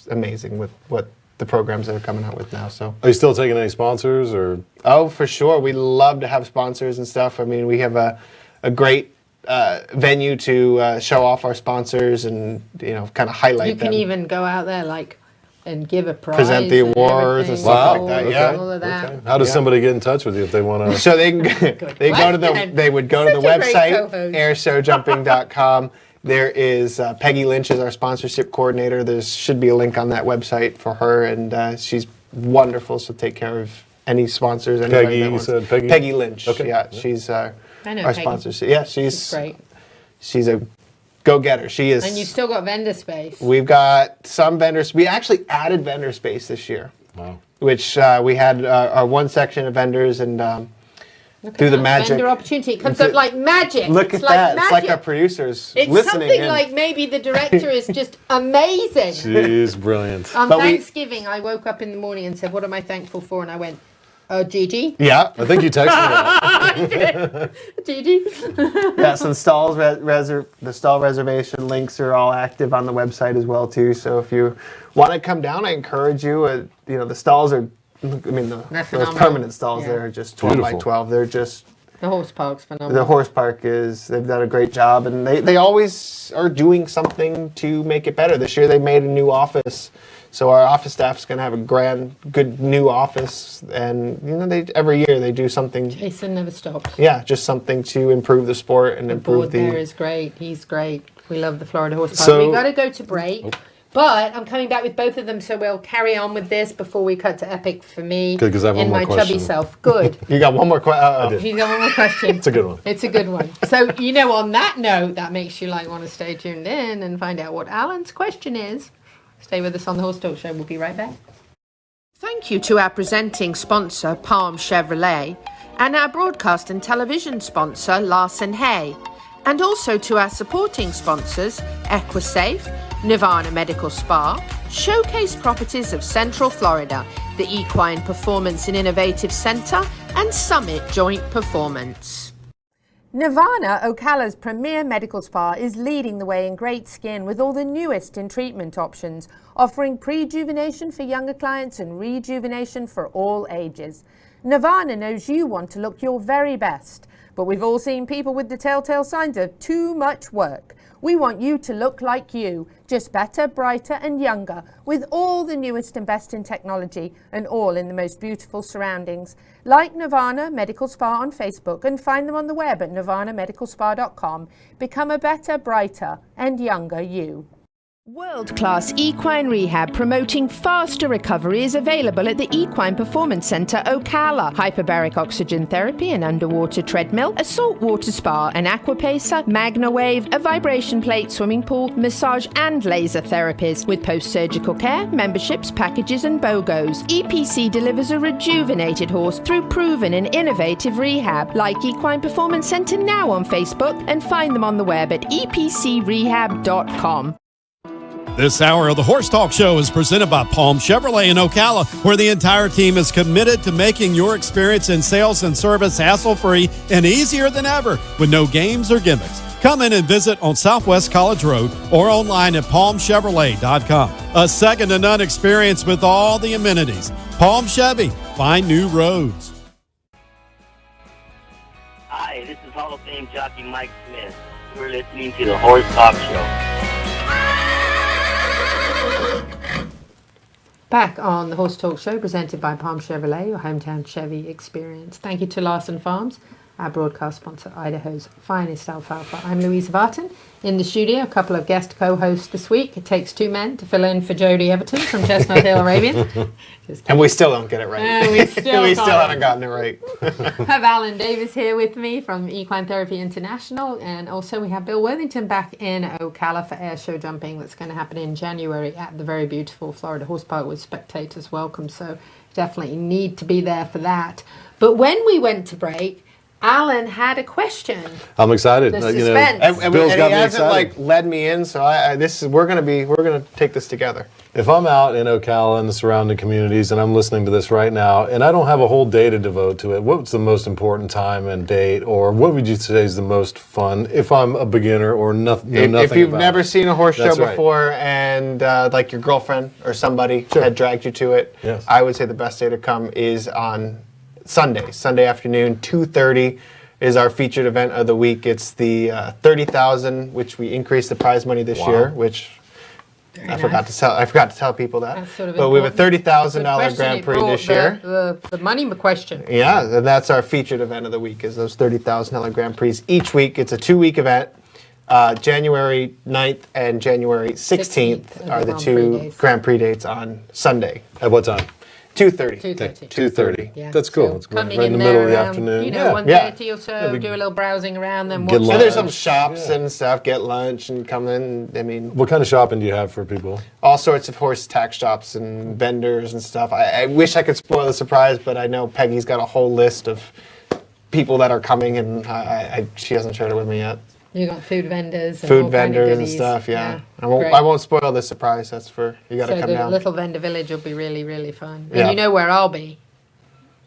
amazing with what the programs that are coming out with now. So are you still taking any sponsors or? Oh, for sure. We love to have sponsors and stuff. I mean, we have a great venue to show off our sponsors and, you know, kind of highlight them. You can even go out there and give a prize. Present the awards and stuff like that. Yeah. All of that. Okay. How does somebody get in touch with you if they want to? So they would go to the website, airshowjumping.com. There is Peggy Lynch is our sponsorship coordinator. There should be a link on that website for her, and she's wonderful. She'll take care of any sponsors. Peggy, you said Peggy? Peggy Lynch. Okay. Yeah, she's our Peggy. sponsor. Yeah, she's great. She's a go-getter. She is. And you've still got vendor space. We've got some vendors. We actually added vendor space this year. Wow. Which we had our one section of vendors, and through the magic. Vendor opportunity. It comes up like magic. Look at that. It's like our producers it's listening something in. like maybe the director is just amazing. She's brilliant. On Thanksgiving, I woke up in the morning and said, what am I thankful for? And I went, Gigi. Yeah. I think you texted me. Gigi. Yeah, so the stall reservation links are all active on the website as well too. So if you want to come down, I encourage you. The stalls are, those permanent stalls there are just 12 by 12. They're just. The horse park's phenomenal. The horse park they've done a great job, and they always are doing something to make it better. This year they made a new office. So our office staff is going to have a good new office, and every year they do something. Jason never stopped. Yeah, just something to improve the sport and improve the. The board there is great. He's great. We love the Florida Horse Park. We've got to go to break, but I'm coming back with both of them, so we'll carry on with this before we cut to Epic for me. Good, because I have one more question. In my chubby self. Good. You got one more question? He's got one more question. It's a good one. It's a good one. So on that note, that makes you want to stay tuned in and find out what Alan's question is. Stay with us on the Horse Talk Show. We'll be right back. Thank you to our presenting sponsor, Palm Chevrolet, and our broadcast and television sponsor, Larson Hay, and also to our supporting sponsors, Equisafe, Nirvana Medical Spa, Showcase Properties of Central Florida, the Equine Performance Innovative Center, and Summit Joint Performance. Nirvana, Ocala's premier medical spa, is leading the way in great skin with all the newest in treatment options, offering prejuvenation for younger clients and rejuvenation for all ages. Nirvana knows you want to look your very best, but we've all seen people with the telltale signs of too much work. We want you to look like you, just better, brighter and younger, with all the newest and best in technology and all in the most beautiful surroundings. Like Nirvana Medical Spa on Facebook and find them on the web at nirvanamedicalspa.com. Become a better, brighter and younger you. World-class equine rehab promoting faster recovery is available at the Equine Performance Center, Ocala. Hyperbaric oxygen therapy, an underwater treadmill, a saltwater spa, an aquapacer, MagnaWave, a vibration plate, swimming pool, massage and laser therapies. With post-surgical care, memberships, packages and BOGOs, EPC delivers a rejuvenated horse through proven and innovative rehab. Like Equine Performance Center now on Facebook and find them on the web at epcrehab.com. This hour of the Horse Talk Show is presented by Palm Chevrolet in Ocala, where the entire team is committed to making your experience in sales and service hassle-free and easier than ever with no games or gimmicks. Come in and visit on Southwest College Road or online at palmchevrolet.com. A second-to-none experience with all the amenities. Palm Chevy, find new roads. Hi, this is Hall of Fame jockey Mike Smith. We're listening to the Horse Talk Show. Back on the Horse Talk Show, presented by Palm Chevrolet, your hometown Chevy experience. Thank you to Larson Farms, our broadcast sponsor, Idaho's finest alfalfa. I'm Louisa Barton. In the studio, a couple of guest co-hosts this week. It takes two men to fill in for Jody Everton from Chestnut Hill Arabian. And we still don't get it right. We still haven't gotten it right. have Alan Davies here with me from Equine Therapy International, and also we have Bill Worthington back in Ocala for air show jumping that's going to happen in January at the very beautiful Florida Horse Park with spectators welcome, so definitely need to be there for that. But when we went to break, Alan had a question. I'm excited. The suspense. And Bill's he got me hasn't excited. led me in, so we're gonna take this together. If I'm out in Ocala and the surrounding communities and I'm listening to this right now and I don't have a whole day to devote to it, what's the most important time and date, or what would you say is the most fun if I'm a beginner or nothing? If you've never seen a horse show That's right. before and like your girlfriend or somebody had dragged you to it, Yes. I would say the best day to come is on Sunday afternoon, 2:30 is our featured event of the week. It's the $30,000, which we increased the prize money this year, which I forgot to tell people that. That's sort of but we have a important. $30,000 Grand Prix this year. The money question. Yeah, and that's our featured event of the week, is those $30,000 Grand Prix each week. It's a 2-week event. January 9th and January 16th are the two Grand Prix dates on Sunday. At what time? 2:30. 2:30. Yeah. That's cool. So That's great. coming Right in the in middle there of the around, afternoon. 1:30 or so, do a little browsing around, then Get watch. So there's lunch. some shops and stuff, get lunch and come in. I mean, What kind of shopping do you have for people? all sorts of horse tack shops and vendors and stuff. I wish I could spoil the surprise, but I know Peggy's got a whole list of people that are coming, and she hasn't shared it with me yet. You got food vendors. And Food vendors and stuff. Yeah. I won't spoil the surprise. That's for you. Got to come down. So the little vendor village will be really, really fun. And yeah. you know where I'll be.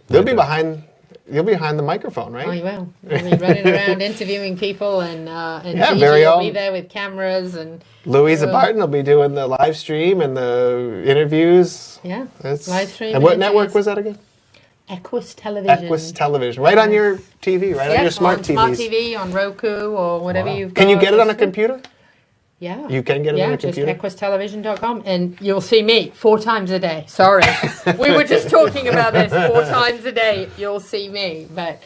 You'll be behind the microphone, right? Oh, you will. I'll be running around interviewing people, and yeah, Gigi will be there with cameras, and Louisa Barton will be doing the live stream and the interviews. Yeah, live stream. And what network was that again? Equus Television. Equus Television, right on your TV, right on your smart TVs. Smart TV, on Roku, or whatever you've got. Can you get it on a computer? Yeah. You can get it on a computer? Yeah, just equustelevision.com, and you'll see me 4 times a day. Sorry. We were just talking about this 4 times a day. You'll see me. But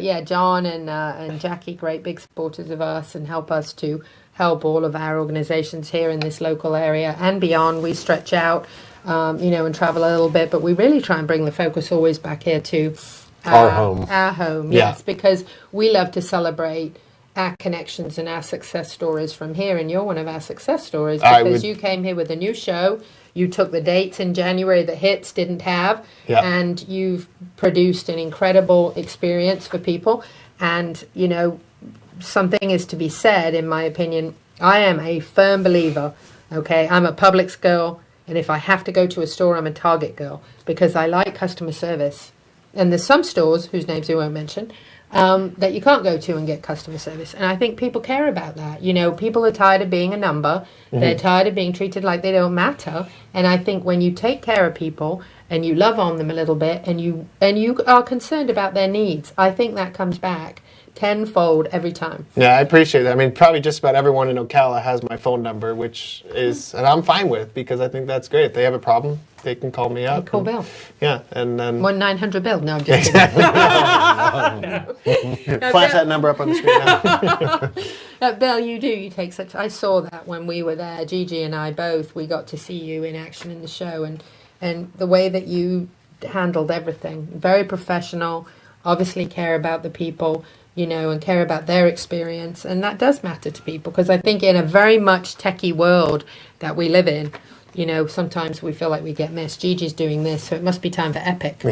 yeah, John and Jackie, great big supporters of us, and help us to help all of our organizations here in this local area and beyond. We stretch out, and travel a little bit, but we really try and bring the focus always back here to our home. Our home, yes, because we love to celebrate our connections and our success stories from here, and you're one of our success stories because you came here with a new show. You took the dates in January that hits didn't have, and you've produced an incredible experience for people. And something is to be said, in my opinion. I am a firm believer. Okay, I'm a Publix girl, and if I have to go to a store, I'm a Target girl because I like customer service. And there's some stores whose names we won't mention. That you can't go to and get customer service. And I think people care about that. People are tired of being a number. Mm-hmm. They're tired of being treated like they don't matter. And I think when you take care of people and you love on them a little bit and you are concerned about their needs, I think that comes back tenfold every time. Yeah, I appreciate that. I mean, probably just about everyone in Ocala has my phone number, which is, and I'm fine with, because I think that's great. If they have a problem, they can call me up. Call Bill. Yeah, and then 1-900-BILL. No, I'm just kidding. Flash that number up on the screen now. Bill, you take such. I saw that when we were there. Gigi and I both. We got to see you in action in the show, and the way that you handled everything, very professional. Obviously, care about the people. And care about their experience. And that does matter to people because I think in a very much techie world that we live in, sometimes we feel like we get missed. Gigi's doing this, so it must be time for Epic.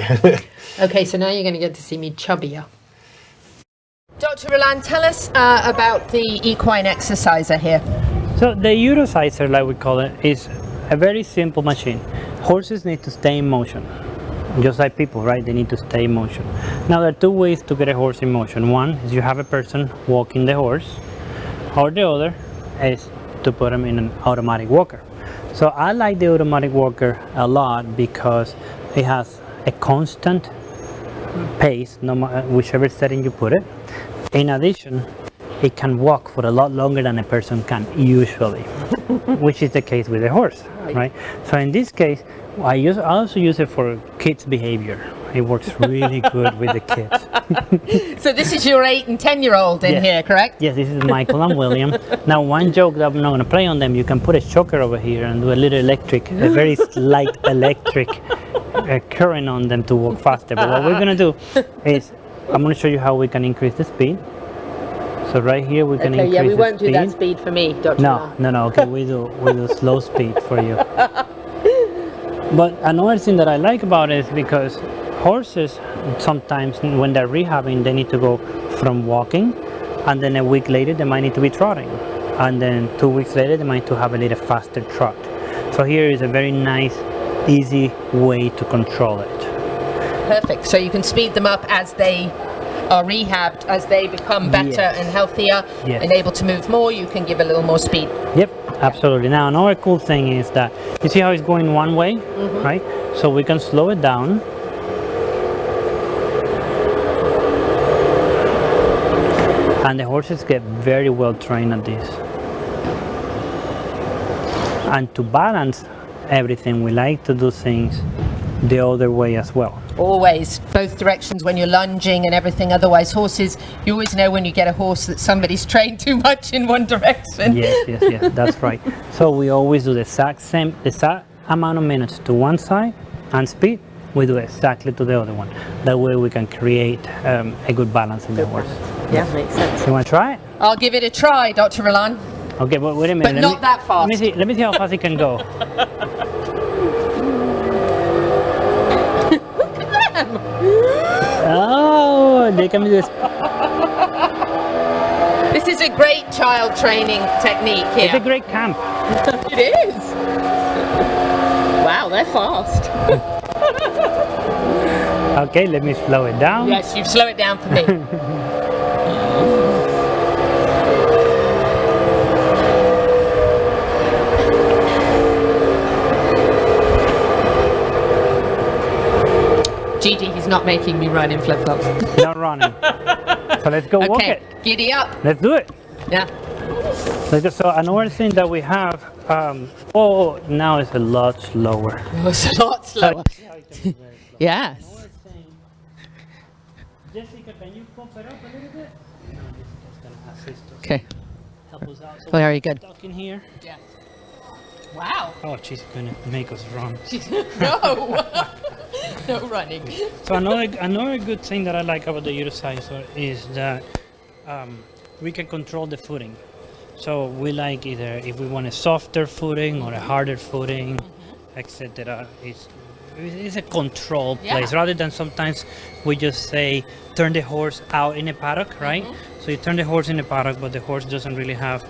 Okay, so now you're going to get to see me chubbier. Dr. Roland, tell us about the equine exerciser here. So the Eurosizer, like we call it, is a very simple machine. Horses need to stay in motion. Just like people, right? They need to stay in motion. Now, there are 2 ways to get a horse in motion. One is you have a person walking the horse, or the other is to put them in an automatic walker. So I like the automatic walker a lot because it has a constant pace, no matter whichever setting you put it. In addition, it can walk for a lot longer than a person can usually, which is the case with a horse, right? So in this case, I also use it for kids' behavior. It works really good with the kids. So this is your 8 and 10-year-old in here, correct? Yes, this is Michael and William. Now, one joke that I'm not going to play on them, you can put a choker over here and do a little electric, a very slight electric current on them to walk faster. But what we're going to do is, I'm going to show you how we can increase the speed. So right here we can increase the speed. We won't do that speed for me, Dr. No. Okay, we do slow speed for you. But another thing that I like about it is because horses sometimes when they're rehabbing, they need to go from walking, and then a week later they might need to be trotting, and then 2 weeks later they might need to have a little faster trot. So here is a very nice, easy way to control it. Perfect. So you can speed them up as they are rehabbed, as they become better and healthier and able to move more. You can give a little more speed. Yep. Absolutely. Now, another cool thing is that you see how it's going one way, right? So we can slow it down. And the horses get very well trained at this. And to balance everything, we like to do things the other way as well. Always, both directions when you're lunging and everything. Otherwise, horses, you always know when you get a horse that somebody's trained too much in one direction. Yes, that's right. So we always do the exact amount of minutes to one side, and speed we do exactly to the other one. That way we can create a good balance in the horse. Yeah, makes sense. You want to try it? I'll give it a try, Dr. Roland. Okay, but wait a minute. But not that fast. Let me see how fast it can go. they can be this. This is a great child training technique here. It's a great camp. It is. Wow, they're fast. Okay, let me slow it down. Yes, you slow it down for me. Gigi, he's not making me run in flip-flops. Not running. So let's go walk it. Giddy up. Let's do it. Yeah. So another thing that we have, now it's a lot slower. Oh, it's a lot slower. Yes. Jessica, can you pump it up a little bit? No, Jessica's gonna assist us. Okay. Help us out. So Very good. Stuck in here. Yeah. Wow. Oh, she's gonna make us run. No. No running. So another good thing that I like about the Utilizer is that we can control the footing. So we like either if we want a softer footing or a harder footing, etc. It's a control place rather than sometimes we just say turn the horse out in a paddock, right? So you turn the horse in a paddock, but the horse doesn't really have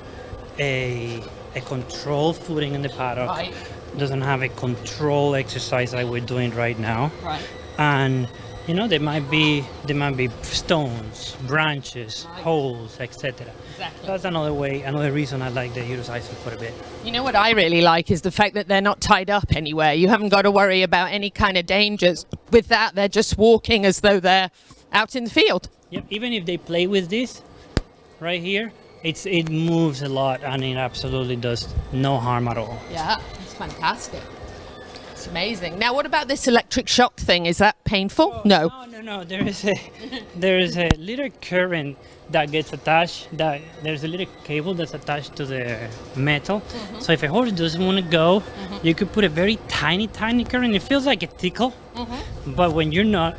a control footing in the paddock. Right. Doesn't have a control exercise like we're doing right now. Right. And there might be stones, branches, holes, etc. Exactly. That's another reason I like the Utilizer quite a bit. You know what I really like is the fact that they're not tied up anywhere. You haven't got to worry about any kind of dangers. With that, they're just walking as though they're out in the field. Yep. Even if they play with this right here, it moves a lot and it absolutely does no harm at all. Yeah, it's fantastic. It's amazing. Now, what about this electric shock thing? Is that painful? No. No. There is a little current that gets attached. There's a little cable that's attached to the metal. So if a horse doesn't want to go, you could put a very tiny current. It feels like a tickle. But when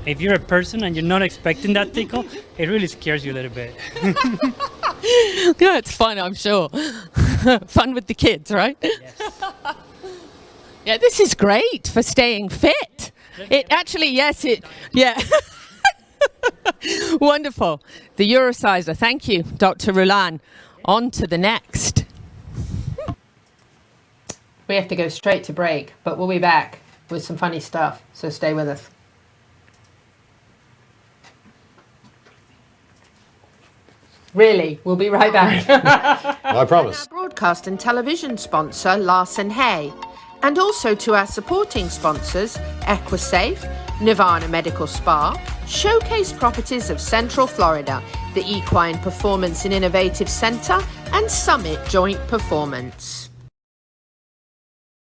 if you're a person and you're not expecting that tickle, it really scares you a little bit. Yeah, it's fun, I'm sure. Fun with the kids, right? Yes. Yeah, this is great for staying fit. Wonderful. The Utilizer. Thank you, Dr. Roulan. On to the next. We have to go straight to break, but we'll be back with some funny stuff, so stay with us. Really, we'll be right back. I promise. Our broadcast and television sponsor, Larson Hay, and also to our supporting sponsors, EquiSafe, Nirvana Medical Spa, Showcase Properties of Central Florida, the Equine Performance Innovative Center, and Summit Joint Performance.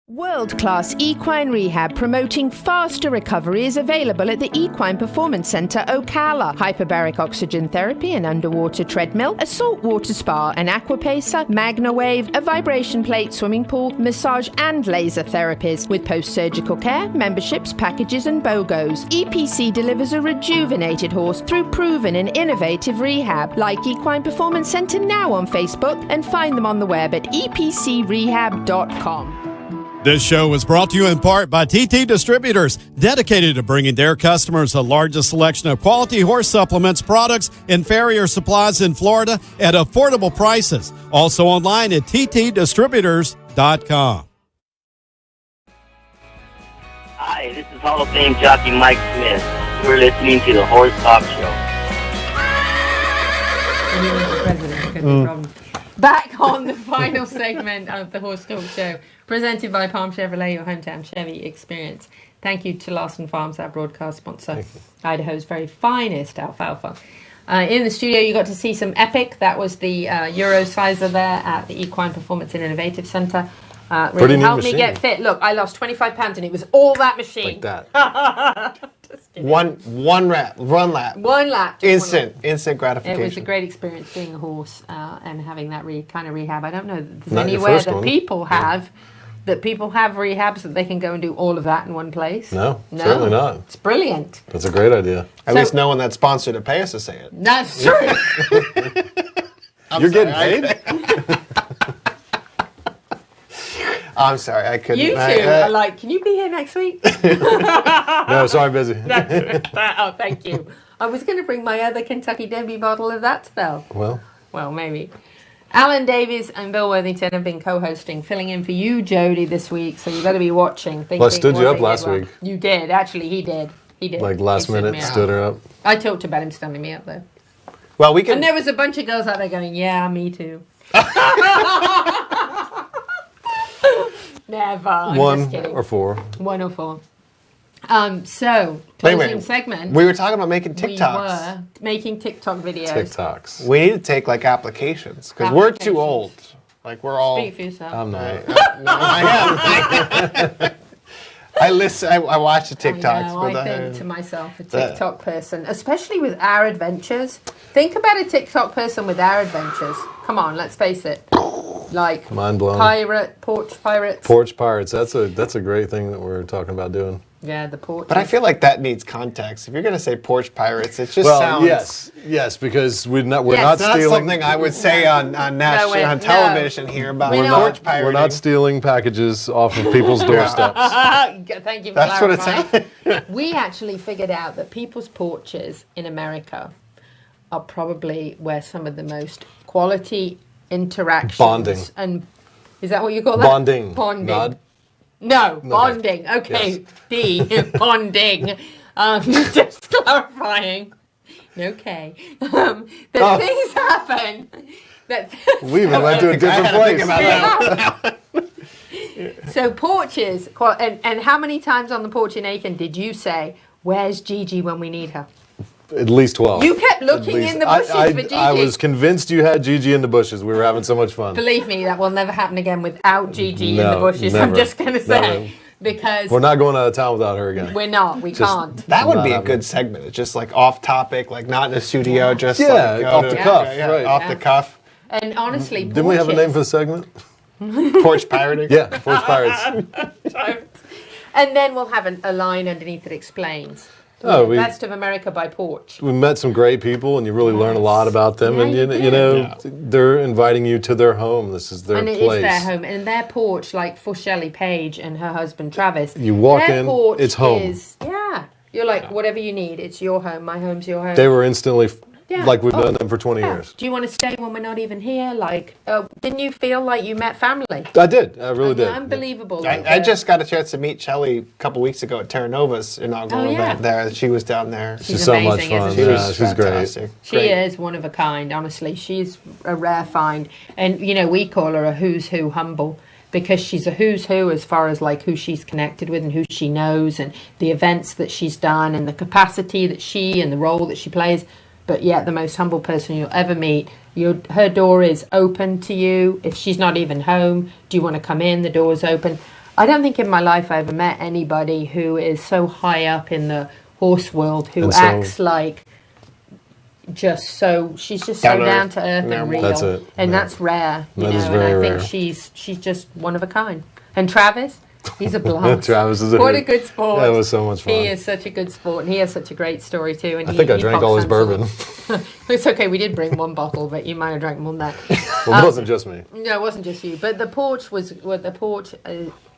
World-class equine rehab promoting faster recovery is available at the Equine Performance Center Ocala. Hyperbaric oxygen therapy, an underwater treadmill, a saltwater spa, an aquapacer, MagnaWave, a vibration plate, swimming pool, massage and laser therapies. With post-surgical care, memberships, packages and BOGOs, EPC delivers a rejuvenated horse through proven and innovative rehab. Like Equine Performance Center now on Facebook and find them on the web at epcrehab.com. This show was brought to you in part by TT Distributors, dedicated to bringing their customers the largest selection of quality horse supplements, products, and farrier supplies in Florida at affordable prices. Also online at ttdistributors.com. Hi, this is Hall of Fame jockey Mike Smith. You're listening to the Horse Talk Show. Back on the final segment of the Horse Talk Show, presented by Palm Chevrolet, your hometown Chevy experience. Thank you to Larson Farms, our broadcast sponsor, Idaho's very finest alfalfa. In the studio, you got to see some Epic. That was the Utilizer there at the Equine Performance Innovative Center. Really helped me get fit. Look, I lost 25 pounds and it was all that machine. Like that. One lap. One lap. Instant gratification. It was a great experience being a horse and having that kind of rehab. I don't know if there's Not anywhere that one. people have rehabs that they can go and do all of that in one place. No, certainly not. It's brilliant. That's a great idea. At least no one that's sponsored to pay us to say it. That's true. You're getting paid? I'm sorry, I couldn't. You two are like, can you be here next week? No, sorry, busy. Oh, thank you. I was going to bring my other Kentucky Derby bottle of that spell. Well, maybe. Alan Davies and Bill Worthington have been co-hosting, filling in for you, Jody, this week. So you better be watching. Well, I stood you up last week. You did. Actually, he did. He did. Like last minute, stood her up. I talked about him standing me up, though. Well, we can. And there was a bunch of girls out there going, yeah, me too. Never. I'm One just kidding. or four. 1 or 4. So, closing segment. We were talking about making TikToks. We were making TikTok videos. TikToks. We need to take like applications because we're too old. Like we're all. Speak for yourself. I'm not. No, I am. I listen. I watch the TikToks. I think to myself, a TikTok person, especially with our adventures. Think about a TikTok person with our adventures. Come on, let's face it. Like mind blown. Porch pirates. Porch pirates. That's a great thing that we're talking about doing. Yeah, the porch. But I feel like that needs context. If you're going to say porch pirates, it just sounds. Yes, because we're not That's stealing. something I would say on television here about porch pirating. We're not stealing packages off of people's doorsteps. Thank you for That's what it clarifying. We actually figured out that people's porches in America are probably where some of the most quality interactions Bonding. And is that what you call that? Bonding. Bonding. No, bonding. Okay, Yes. Bonding. Just clarifying. Okay. That things happen. That We even went to a different place. So porches, and how many times on the porch in Aiken did you say, "Where's Gigi when we need her"? At least 12. You kept looking in the bushes for Gigi. I was convinced you had Gigi in the bushes. We were having so much fun. Believe me, that will never happen again without Gigi in No, the bushes. never. I'm just going to say. Never. Because We're not going out of town without her again. we're not. We can't. That would be a good segment. It's just like off topic, like not in a studio, just Yeah, like off the cuff, right. off the cuff. And honestly, Didn't we have a name for the segment? Porch pirating. Yeah, porch pirates. And then we'll have a line underneath that explains. Oh, Best of America by Porch. We met some great people, and you really learn a lot about them. Yeah, and you do. they're inviting you to their home. This is their And place. it is their home. And their porch, like for Shelley Page and her husband Travis. You walk their in, porch it's home. You're like, whatever you need, it's your home. My home's your home. They were instantly Yeah. like we've Oh, known them for 20 years. Do you want to stay when we're not even here? Like, didn't you feel like you met family? I did. I really did. Unbelievable. I just got a chance to meet Shelley a couple weeks ago at Terra Nova's inaugural event there. She was down there. She's so much amazing, fun. isn't she? Yeah, she's great. She is one of a kind, honestly. She's a rare find. And, we call her a who's who humble because she's a who's who as far as like who she's connected with and who she knows and the events that she's done and the capacity that she and the role that she plays. But yet the most humble person you'll ever meet. Her door is open to you. If she's not even home, do you want to come in? The door's open. I don't think in my life I ever met anybody who is so high up in the horse world who acts like she's just so down to earth and real. That's it. And that's rare. That is and very I think rare. she's just one of a kind. And Travis, he's a blast. Travis is what a good sport. That was so much fun. He is such a good sport, and he has such a great story too. And I think I drank all his bourbon. It's okay. We did bring one bottle, but you might have drank more than that. Well, it wasn't just me. No, it wasn't just you. But the porch was. Well, the porch.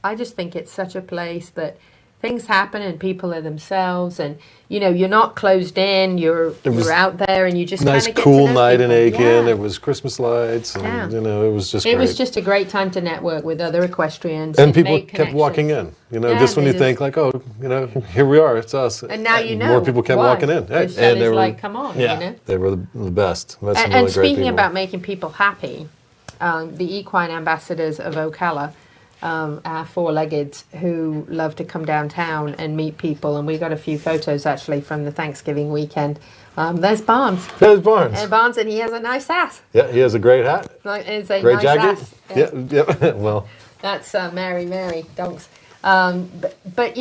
I just think it's such a place that things happen and people are themselves, and you're not closed in. You're out there, and you just nice kinda get cool to know night in people. Aiken. Yeah. It was Christmas lights, and it was just. It great. was just a great time to network with other equestrians. And people make kept walking in. Yeah, just when they you think like, oh, here we are, it's us. And now you know more people kept why. walking in. Because And they Shelley's were like, come on, They were the best. That's some And really great speaking people. about making people happy, the equine ambassadors of Ocala, our four-leggeds who love to come downtown and meet people, and we got a few photos actually from the Thanksgiving weekend. There's Barnes. There's Barnes. And Barnes, and he has a nice ass. Yeah, he has a great hat. It's a Great nice jacket. ass. Yeah. Well. That's Mary, donks. But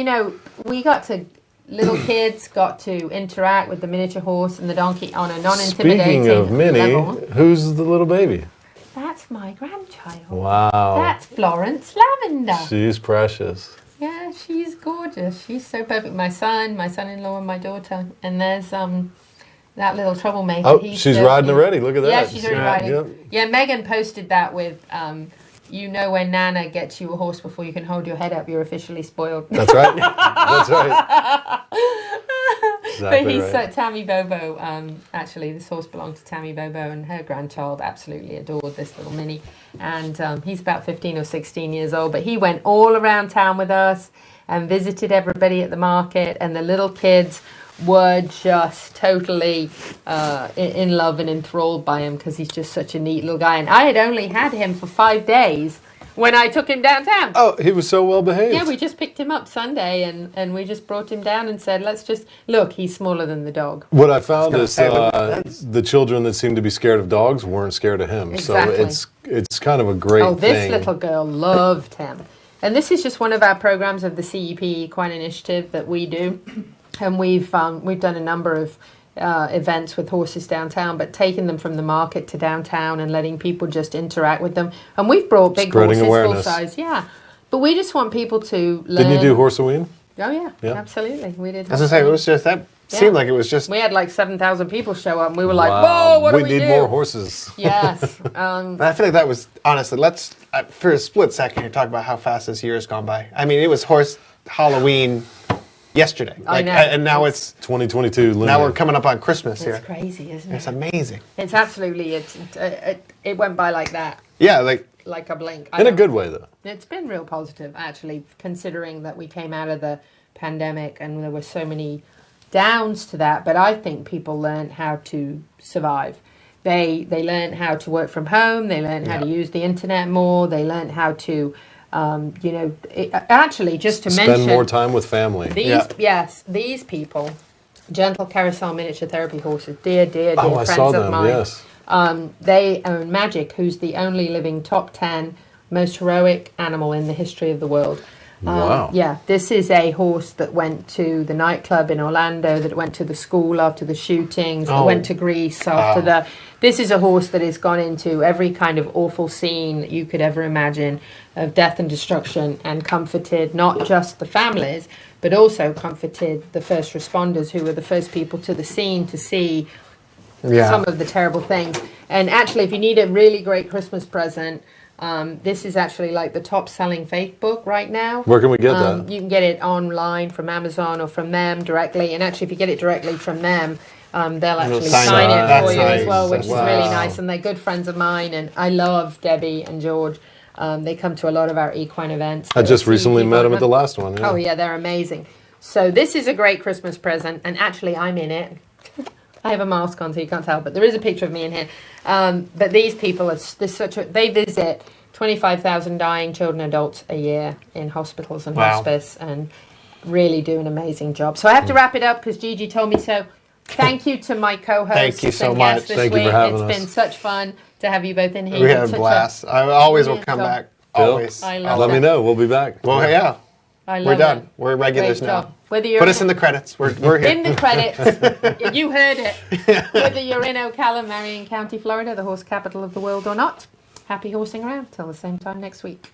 we got to. Little kids got to interact with the miniature horse and the donkey on a non-intimidating Speaking of Minnie, level. who's the little baby? That's my grandchild. Wow. That's Florence Lavender. She's precious. Yeah, she's gorgeous. She's so perfect. My son-in-law, and my daughter. And there's that little troublemaker. Oh, she's riding already. Look at that. Yeah, she's already riding. Yep. Yeah, Megan posted that with you know when Nana gets you a horse before you can hold your head up, you're officially spoiled. That's right. That's right. Exactly but he's right. Tammy Bobo. Actually, this horse belonged to Tammy Bobo, and her grandchild absolutely adored this little mini. And he's about 15 or 16 years old, but he went all around town with us and visited everybody at the market, and the little kids were just totally in love and enthralled by him because he's just such a neat little guy. And I had only had him for 5 days when I took him downtown. Oh, he was so well behaved. Yeah, we just picked him up Sunday and we just brought him down and said, let's just, look, he's smaller than the dog. What I found is the children that seemed to be scared of dogs weren't scared of him. Exactly. So it's kind of a great thing. Oh, this little girl loved him. And this is just one of our programs of the CEP Equine Initiative that we do. And we've done a number of events with horses downtown, but taking them from the market to downtown and letting people just interact with them. And we've brought big Spreading horses, awareness. full size, yeah. But we just want people to learn. Didn't you do Horse-a-Ween? Oh yeah, Yeah. absolutely. We did. As I say, it was just that seemed like it was just. We had like 7,000 people show up, and we were like, Wow. "Whoa, what do we need do?" more horses. Yes. I feel like that was honestly. Let's for a split second here talk about how fast this year has gone by. I mean, it was horse Halloween yesterday, I know. and now it's 2022. now we're coming up on Christmas here. It's crazy, isn't it? It's amazing. It's absolutely it went by like that. Yeah, like a blink. In a good way, though. It's been real positive, actually, considering that we came out of the pandemic and there were so many downs to that. But I think people learned how to survive. They learned how to work from home. They learned how to use the internet more. They learned how to, actually, just to mention... Spend more time with family. These people, gentle carousel miniature therapy horses, dear I friends saw of them, mine. yes. They own Magic, who's the only living top 10 most heroic animal in the history of the world. Wow. Yeah, this is a horse that went to the nightclub in Orlando, that went to the school after the shootings, that went to Greece after the... This is a horse that has gone into every kind of awful scene that you could ever imagine of death and destruction, and comforted not just the families, but also comforted the first responders who were the first people to the scene to see some of the terrible things. And actually, if you need a really great Christmas present, this is actually like the top selling faith book right now. Where can we get that? You can get it online from Amazon or from them directly. And actually, if you get it directly from them, they'll actually sign it for you as well, which is really nice. And they're good friends of mine. And I love Debbie and George. They come to a lot of our equine events. I just recently met them at the last one. Yeah. Oh, yeah, they're amazing. So this is a great Christmas present. And actually, I'm in it. I have a mask on, so you can't tell, but there is a picture of me in here. But these people, they visit 25,000 dying children and adults a year in hospitals and hospice, and really do an amazing job. So I have to wrap it up because Gigi told me so. Thank you to my co-hosts. Thank you so and much. guests this Thank you week. for having It's us. been such fun to have you both in here. we had a blast. I always will come back. Bill, Always. I love let me that. know. We'll be back. Well, yeah. I love We're done. it. We're regulars Great now. job. Whether you're Put us in the credits. We're here. in the credits. You heard it. Whether you're in Ocala, Marion County, Florida, the horse capital of the world or not, happy horsing around till the same time next week.